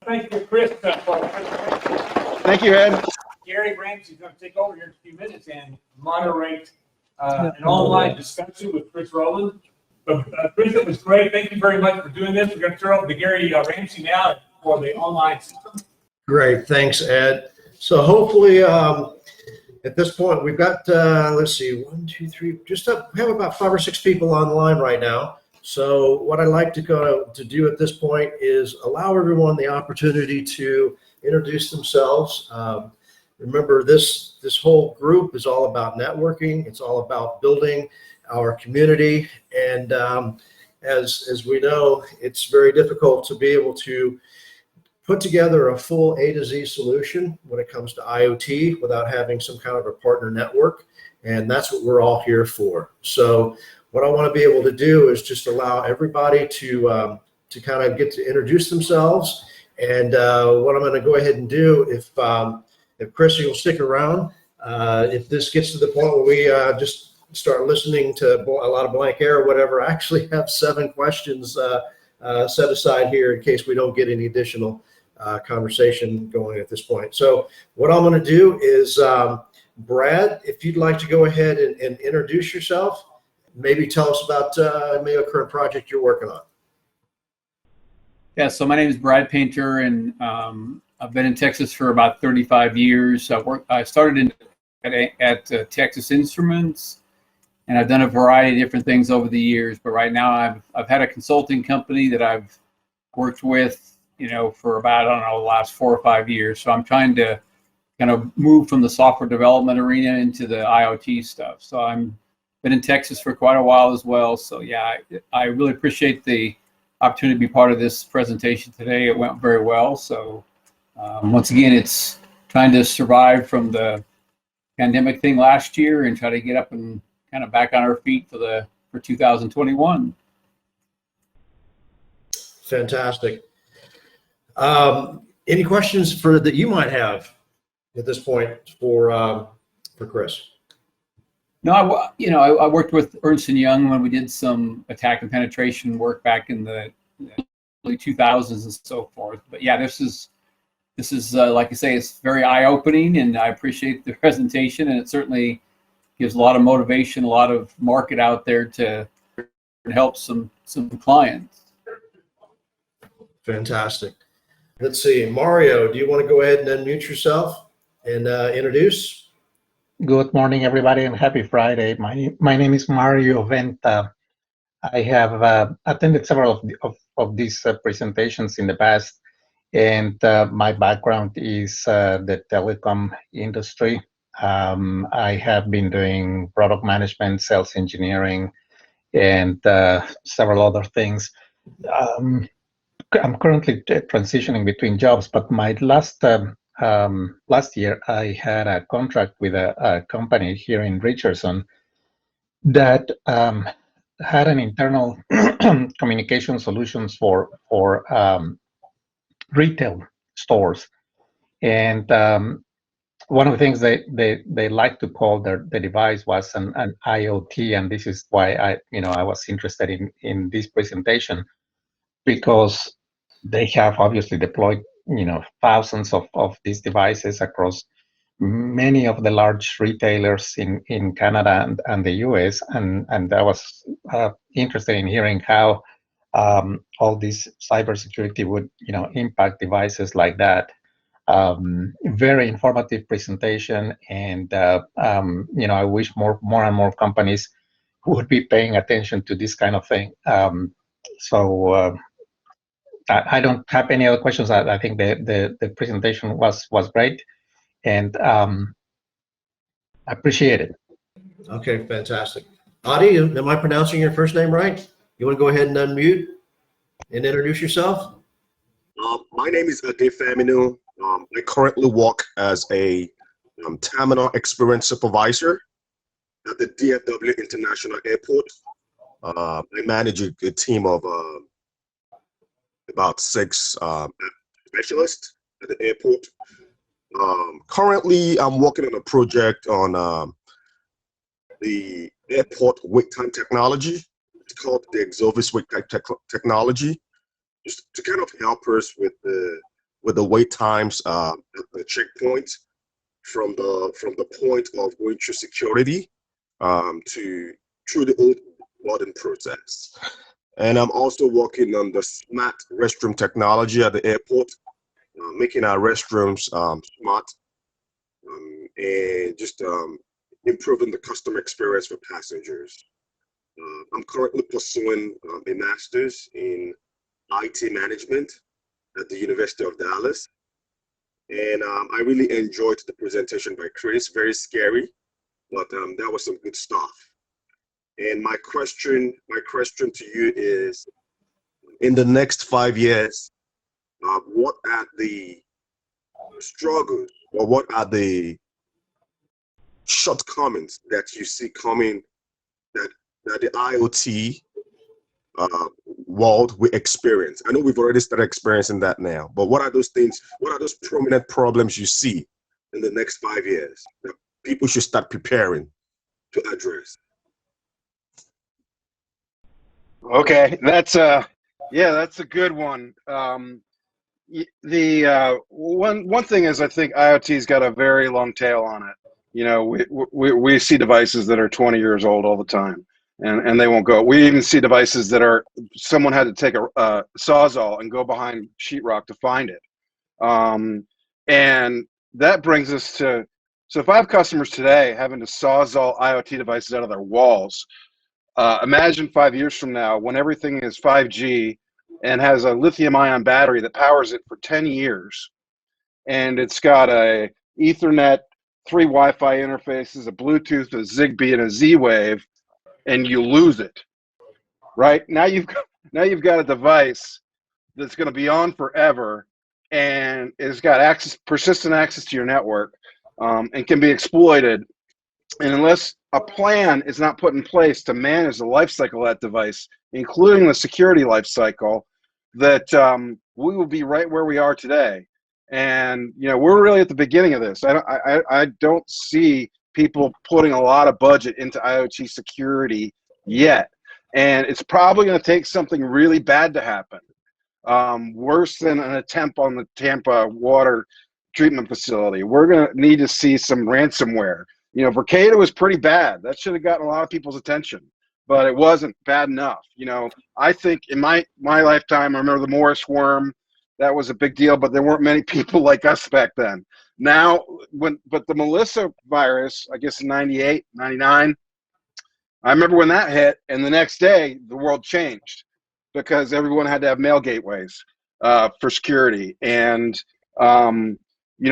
Thank you, Chris. Thank you, Ed. Gary Ramsey is going to take over here in a few minutes and moderate an online discussion with Chris Rouland. But Chris, it was great. Thank you very much for doing this. We're going to turn over to Gary Ramsey now for the online system. Great. Thanks, Ed. So hopefully at this point, we've got, let's see, 1, 2, 3, we have about 5 or 6 people online right now. So what I'd like to do at this point is allow everyone the opportunity to introduce themselves. Remember, this whole group is all about networking. It's all about building our community. And as we know, it's very difficult to be able to put together a full A to Z solution when it comes to IoT without having some kind of a partner network. And that's what we're all here for. So what I want to be able to do is just allow everybody to kind of get to introduce themselves. And what I'm going to go ahead and do, if Chris, you'll stick around, if this gets to the point where we just start listening to a lot of blank air or whatever, I actually have 7 questions set aside here in case we don't get any additional conversation going at this point. So what I'm going to do is, Brad, if you'd like to go ahead and introduce yourself, maybe tell us about maybe a current project you're working on. Yeah, so my name is Brad Painter, and I've been in Texas for about 35 years. I started at Texas Instruments, and I've done a variety of different things over the years. But right now, I've had a consulting company that I've worked with, for about, I don't know, the last 4 or 5 years. So I'm trying to kind of move from the software development arena into the IoT stuff. So I'm been in Texas for quite a while as well. So yeah, I really appreciate the opportunity to be part of this presentation today. It went very well. So once again, it's trying to survive from the pandemic thing last year and try to get up and kind of back on our feet for 2021. Fantastic. Any questions that you might have at this point for Chris? No, I worked with Ernst & Young when we did some attack and penetration work back in the early 2000s and so forth. But yeah, this is like I say, it's very eye-opening, and I appreciate the presentation, and it certainly gives a lot of motivation, a lot of market out there to help some clients. Fantastic. Let's see, Mario, do you want to go ahead and unmute yourself and introduce? Good morning, everybody, and happy Friday. My name is Mario Venta. I have attended several of these presentations in the past, and my background is the telecom industry. I have been doing product management, sales engineering, and several other things. I'm currently transitioning between jobs, but my last year I had a contract with a company here in Richardson that had an internal communication solutions for retail stores, and one of the things they like to call the device was an IoT, and this is why I was interested in this presentation, because they have obviously deployed thousands of these devices across many of the large retailers in Canada and the US, and I was interested in hearing how all this cybersecurity would impact devices like that. Very informative presentation, and I wish more and more companies would be paying attention to this kind of thing. I don't have any other questions. I think the presentation was great, and I appreciate it. Okay, fantastic. Adi, am I pronouncing your first name right? You want to go ahead and unmute and introduce yourself? My name is Ade Faminu. I currently work as a terminal experience supervisor at the DFW International Airport. I manage a team of about 6 specialists at the airport. Currently, I'm working on a project on the airport wait time technology. It's called the Exovis wait time technology, just to kind of help us with the wait times at the checkpoint from the point of going through security through the old boarding process. And I'm also working on the smart restroom technology at the airport, making our restrooms smart and just improving the customer experience for passengers. I'm currently pursuing a master's in IT management at the University of Dallas. And I really enjoyed the presentation by Chris, very scary, but that was some good stuff. And my question to you is, in the next 5 years, what are the struggles or what are the shortcomings that you see coming that the IoT world we experience? I know we've already started experiencing that now, but what are those things, what are those prominent problems you see in the next 5 years that people should start preparing to address? Okay, that's a good one. The one thing is, I think IoT's got a very long tail on it. We see devices that are 20 years old all the time, and they won't go. We even see devices that are, someone had to take a Sawzall and go behind sheetrock to find it. And that brings us to, so if I have customers today having to Sawzall IoT devices out of their walls, imagine 5 years from now when everything is 5G and has a lithium-ion battery that powers it for 10 years, and it's got a Ethernet, 3 Wi-Fi interfaces, a Bluetooth, a Zigbee, and a Z-Wave, and you lose it. Right now, you've Now you've got a device that's going to be on forever, and it's got access, persistent access to your network, and can be exploited. And unless a plan is not put in place to manage the life cycle of that device, including the security life cycle, that we will be right where we are today. And we're really at the beginning of this. I don't see people putting a lot of budget into IoT security yet, and it's probably going to take something really bad to happen, worse than an attempt on the Tampa water treatment facility. We're going to need to see some ransomware. Vacata was pretty bad. That should have gotten a lot of people's attention, but it wasn't bad enough. I think in my lifetime, I remember the Morris worm. That was a big deal, but there weren't many people like us back then. Now, but the Melissa virus, I guess in 98, 99, I remember when that hit, and the next day, the world changed because everyone had to have mail gateways for security. And,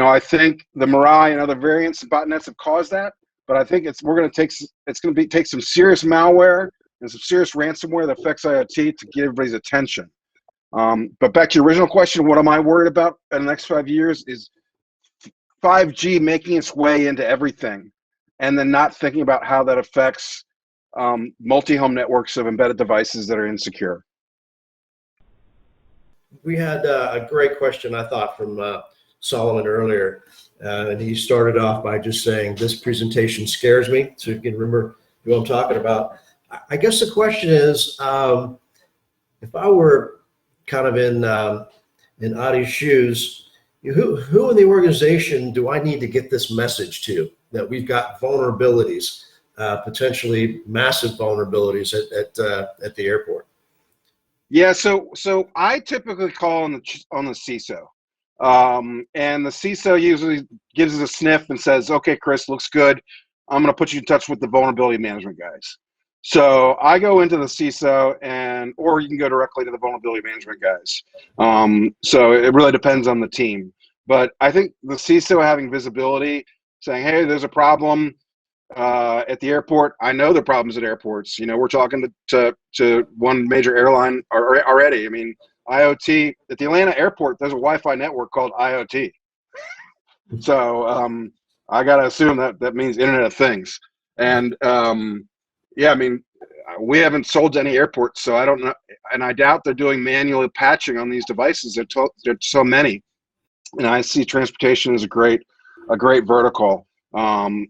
I think the Mirai and other variants of botnets have caused that, but I think it's going to take some serious malware and some serious ransomware that affects IoT to get everybody's attention. But back to your original question, what am I worried about in the next 5 years is 5G making its way into everything, and then not thinking about how that affects multi-home networks of embedded devices that are insecure. We had a great question, I thought, from Solomon earlier. And he started off by just saying, this presentation scares me. So you can remember who I'm talking about. I guess the question is, if I were kind of in Adi's shoes, who in the organization do I need to get this message to, that we've got vulnerabilities, potentially massive vulnerabilities at the airport? Yeah, so I typically call on the CISO, and the CISO usually gives us a sniff and says, "Okay, Chris, looks good. I'm going to put you in touch with the vulnerability management guys." So I go into the CISO, or you can go directly to the vulnerability management guys. So it really depends on the team. But I think the CISO having visibility, saying, "Hey, there's a problem at the airport." I know the problems at airports. We're talking to one major airline already. I mean, IoT at the Atlanta airport, there's a Wi-Fi network called IoT. So I got to assume that means Internet of Things. And yeah, I mean, we haven't sold to any airports, so I don't know. And I doubt they're doing manual patching on these devices. There's so many. And I see transportation as a great vertical.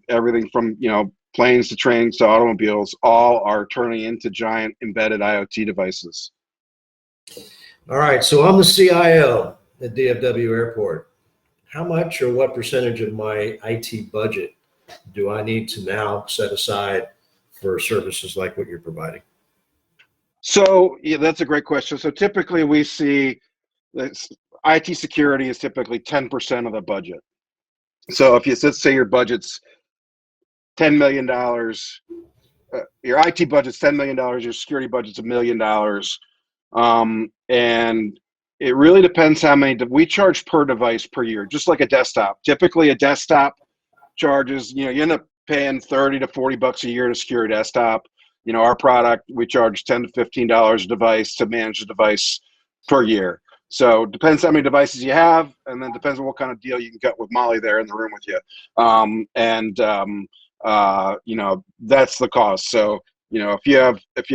Everything from planes to trains to automobiles, all are turning into giant embedded IoT devices. All right, so I'm the CIO at DFW Airport. How much or what percentage of my IT budget do I need to now set aside for services like what you're providing? So yeah, that's a great question. So typically we see that IT security is typically 10% of the budget. So if let's say your budget's $10 million, your IT budget's $10 million, your security budget's $1 million. And it really depends how many, we charge per device per year, just like a desktop. Typically a desktop charges, you end up paying $30 to $40 a year to secure a desktop. Our product, we charge $10 to $15 a device to manage the device per year. So it depends how many devices you have, and then depends on what kind of deal you can get with Molly there in the room with you. That's the cost. So, if you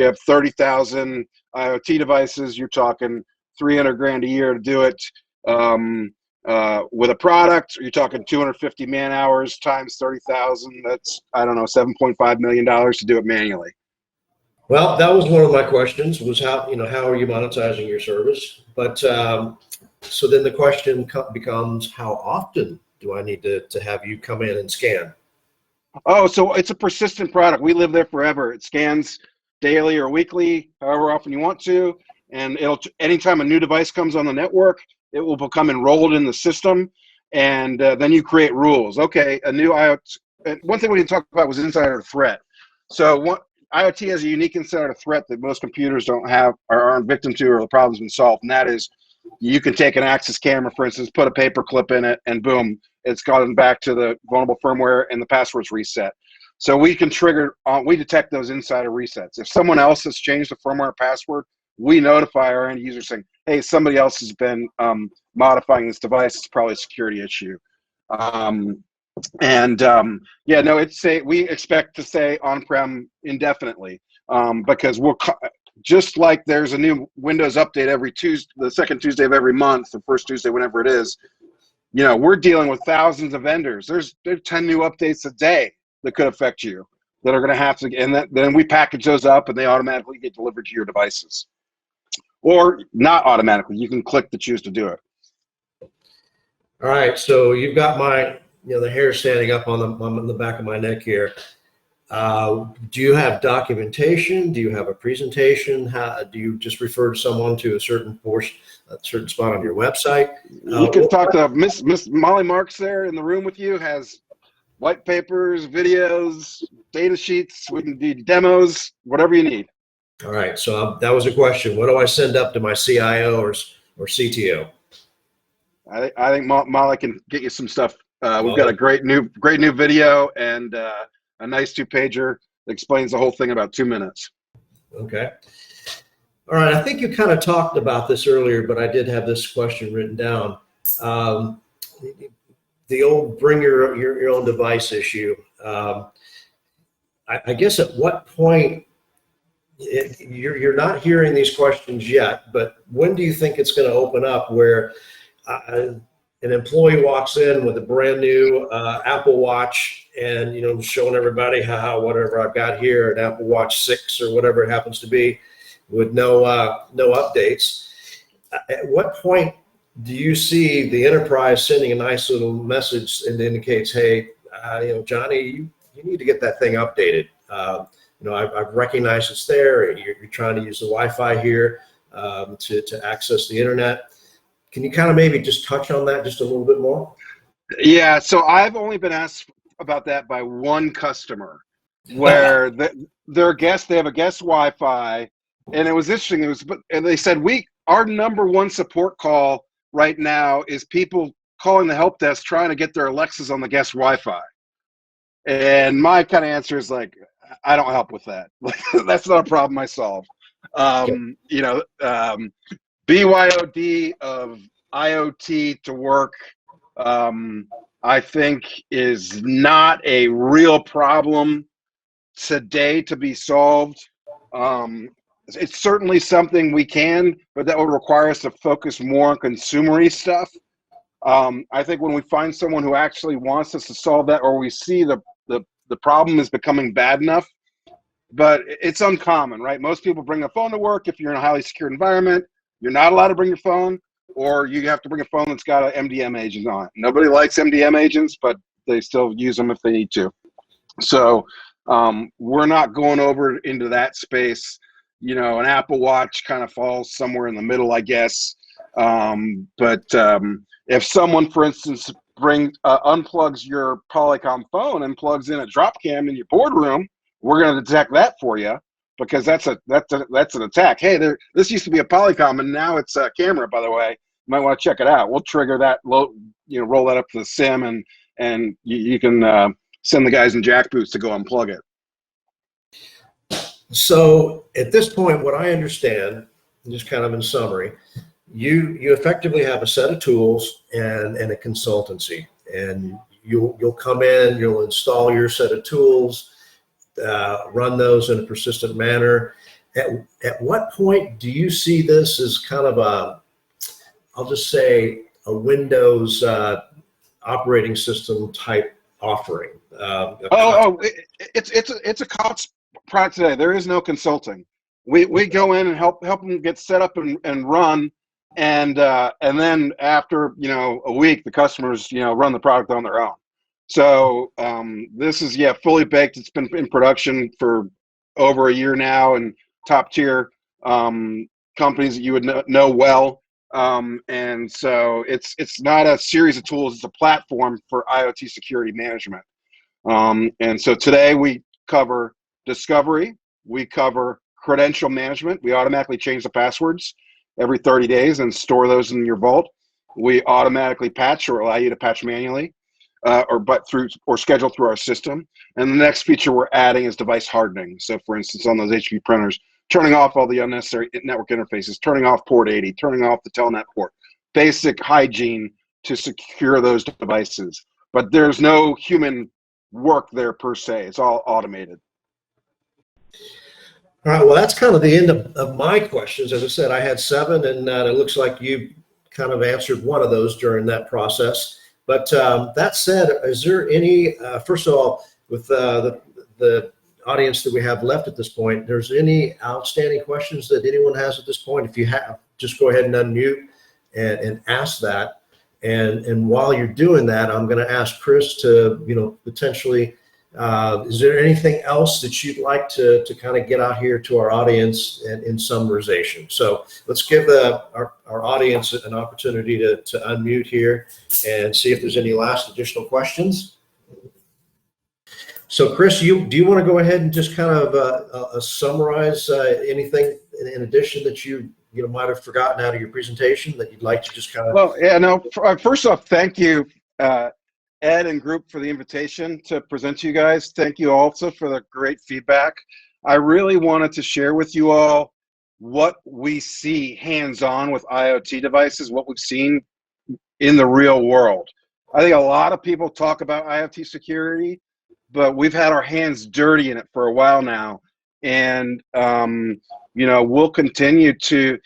have 30,000 IoT devices, you're talking $300,000 a year to do it. With a product, you're talking 250 man hours times 30,000. That's, I don't know, $7.5 million to do it manually. Well, that was one of my questions, was how are you monetizing your service? But so then the question becomes, how often do I need to have you come in and scan? Oh, so it's a persistent product. We live there forever. It scans daily or weekly, however often you want to. And anytime a new device comes on the network, it will become enrolled in the system. And then you create rules. Okay, a new IoT. One thing we didn't talk about was insider threat. So IoT has a unique insider threat that most computers don't have or aren't victim to, or the problem's been solved. And that is, you can take an access camera, for instance, put a paper clip in it, and boom, it's gone back to the vulnerable firmware and the password's reset. So we can we detect those insider resets. If someone else has changed the firmware password, we notify our end user saying, hey, somebody else has been modifying this device. It's probably a security issue. Yeah, no, we expect to stay on-prem indefinitely because just like there's a new Windows update every Tuesday, the second Tuesday of every month, the first Tuesday, whenever it is, you know, we're dealing with thousands of vendors. There's 10 new updates a day that could affect you that are going to have to, and then we package those up and they automatically get delivered to your devices. Or not automatically, you can click to choose to do it. All right, so you've got my, the hair standing up on the back of my neck here. Do you have documentation? Do you have a presentation? Do you just refer to someone to a certain portion, a certain spot on your website? You can talk to Miss Molly Marks there in the room with you, has white papers, videos, data sheets. We can do demos, whatever you need. All right, so that was a question. What do I send up to my CIO or CTO? I think Molly can get you some stuff. We've got a great new video and a nice 2-pager that explains the whole thing in about 2 minutes. Okay. All right, I think you kind of talked about this earlier, but I did have this question written down. The old bring your own device issue. I guess at what point, you're not hearing these questions yet, but when do you think it's going to open up where an employee walks in with a brand new Apple Watch and, showing everybody how whatever I've got here, an Apple Watch 6 or whatever it happens to be, with no updates. At what point do you see the enterprise sending a nice little message and indicates, hey, Johnny, you need to get that thing updated. I've recognized it's there. You're trying to use the Wi-Fi here to access the internet. Can you kind of maybe just touch on that just a little bit more? Yeah, so I've only been asked about that by one customer where they have a guest Wi-Fi, and it was interesting. And they said, our number one support call right now is people calling the help desk trying to get their Alexas on the guest Wi-Fi. And my kind of answer is like, I don't help with that. That's not a problem I solve. BYOD of IoT to work, I think is not a real problem today to be solved. It's certainly something we can, but that would require us to focus more on consumery stuff. I think when we find someone who actually wants us to solve that, or we see the problem is becoming bad enough, but it's uncommon, right? Most people bring a phone to work. If you're in a highly secure environment, you're not allowed to bring your phone, or you have to bring a phone that's got an MDM agent on it. Nobody likes MDM agents, but they still use them if they need to. So we're not going over into that space. An Apple Watch kind of falls somewhere in the middle, I guess. But if someone, for instance, unplugs your Polycom phone and plugs in a drop cam in your boardroom, we're going to detect that for you, because that's an attack. Hey, this used to be a Polycom and now it's a camera, by the way. You might want to check it out. We'll trigger that, roll that up to the SIM, and you can send the guys in jackboots to go unplug it. So at this point, what I understand, just kind of in summary, you effectively have a set of tools and a consultancy, and you'll come in, you'll install your set of tools, run those in a persistent manner. At what point do you see this as kind of I'll just say a Windows operating system type offering? It's a COTS product today. There is no consulting. We go in and help them get set up and run, and then after a week, the customers run the product on their own. So this is fully baked. It's been in production for over a year now, and top tier companies that you would know well. And so it's not a series of tools; it's a platform for IoT security management. And so today we cover discovery, we cover credential management. We automatically change the passwords every 30 days and store those in your vault. We automatically patch, or allow you to patch manually, or schedule through our system. And the next feature we're adding is device hardening. So for instance, on those HP printers, turning off all the unnecessary network interfaces, turning off port 80, turning off the telnet port, basic hygiene to secure those devices. But there's no human work there per se. It's all automated. All right, well, that's kind of the end of my questions. As I said, I had 7, and it looks like you kind of answered one of those during that process. But that said, is there any, first of all, with the audience that we have left at this point, there's any outstanding questions that anyone has at this point? If you have, just go ahead and unmute and ask that. And while you're doing that, I'm going to ask Chris to, potentially, is there anything else that you'd like to kind of get out here to our audience in summarization? So let's give our audience an opportunity to unmute here and see if there's any last additional questions. So Chris, do you want to go ahead and just kind of summarize anything in addition that you might have forgotten out of your presentation that you'd like to just kind of? Well, yeah, no, first off, thank you, Ed and group, for the invitation to present to you guys. Thank you also for the great feedback. I really wanted to share with you all what we see hands-on with IoT devices, what we've seen in the real world. I think a lot of people talk about IoT security, but we've had our hands dirty in it for a while now. And, we'll continue to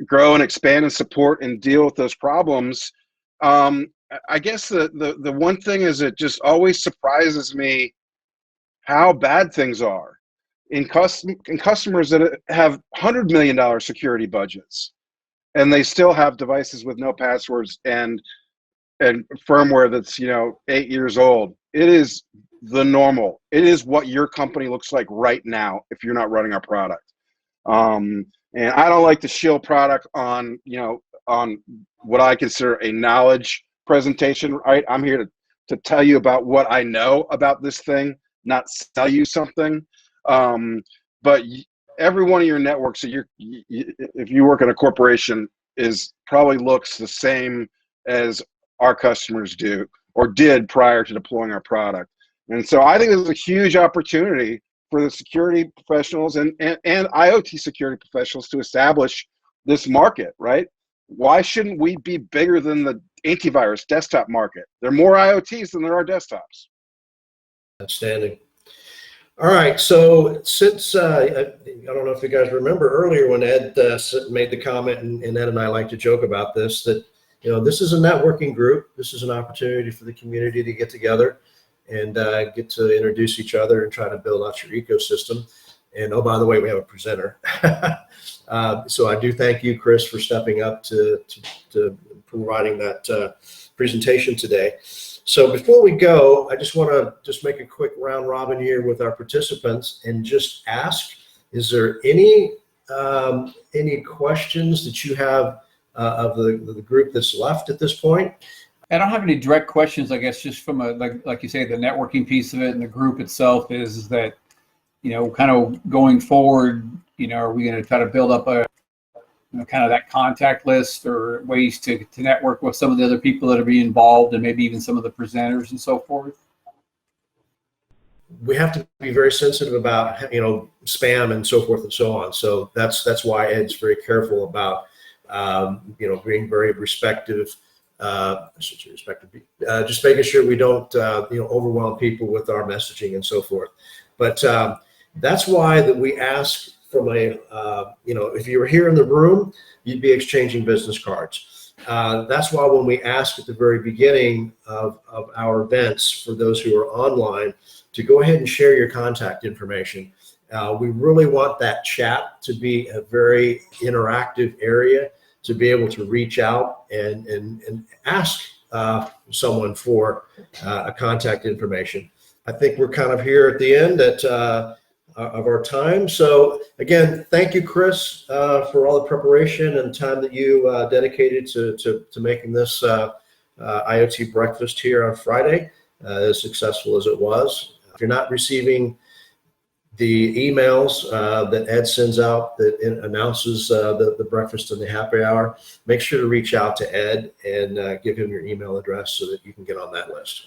grow and expand and support and deal with those problems. I guess the one thing is, it just always surprises me how bad things are in customers that have $100 million security budgets, and they still have devices with no passwords and firmware that's 8 years old. It is the normal. It is what your company looks like right now if you're not running our product. And I don't like to shield product on what I consider a knowledge presentation, right? I'm here to tell you about what I know about this thing, not sell you something. But every one of your networks that if you work in a corporation, probably looks the same as our customers do or did prior to deploying our product. And so I think there's a huge opportunity for the security professionals and IoT security professionals to establish this market, right? Why shouldn't we be bigger than the antivirus desktop market? There are more IoTs than there are desktops. Outstanding. All right, so since, I don't know if you guys remember earlier when Ed made the comment, and Ed and I like to joke about this, that this is a networking group. This is an opportunity for the community to get together and get to introduce each other and try to build out your ecosystem. And oh, by the way, we have a presenter. So I do thank you, Chris, for stepping up to providing that presentation today. So before we go, I just want to make a quick round robin here with our participants and just ask, is there any questions that you have of the group that's left at this point? I don't have any direct questions, I guess, just from like you say, the networking piece of it and the group itself is that, kind of going forward, are we going to try to build up a, kind of that contact list or ways to network with some of the other people that are being involved and maybe even some of the presenters and so forth? We have to be very sensitive about, spam and so forth and so on. So that's why Ed's very careful about, being very respectful. Just making sure we don't, overwhelm people with our messaging and so forth. But that's why that we ask from if you were here in the room, you'd be exchanging business cards. That's why when we ask at the very beginning of our events for those who are online to go ahead and share your contact information. We really want that chat to be a very interactive area to be able to reach out and ask someone for a contact information. I think we're kind of here at the end of our time. So again, thank you, Chris, for all the preparation and time that you dedicated to making this IoT breakfast here on Friday, as successful as it was. If you're not receiving the emails that Ed sends out that announces the breakfast and the happy hour, make sure to reach out to Ed and give him your email address so that you can get on that list.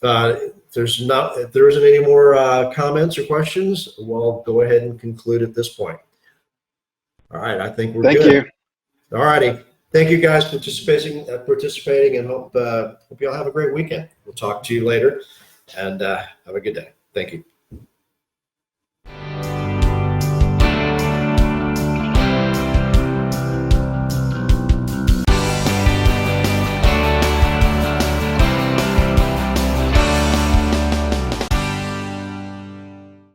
If there isn't any more comments or questions, we'll go ahead and conclude at this point. All right, I think we're Thank good. you. All righty. Thank you guys for participating, and hope you all have a great weekend. We'll talk to you later, and have a good day. Thank you.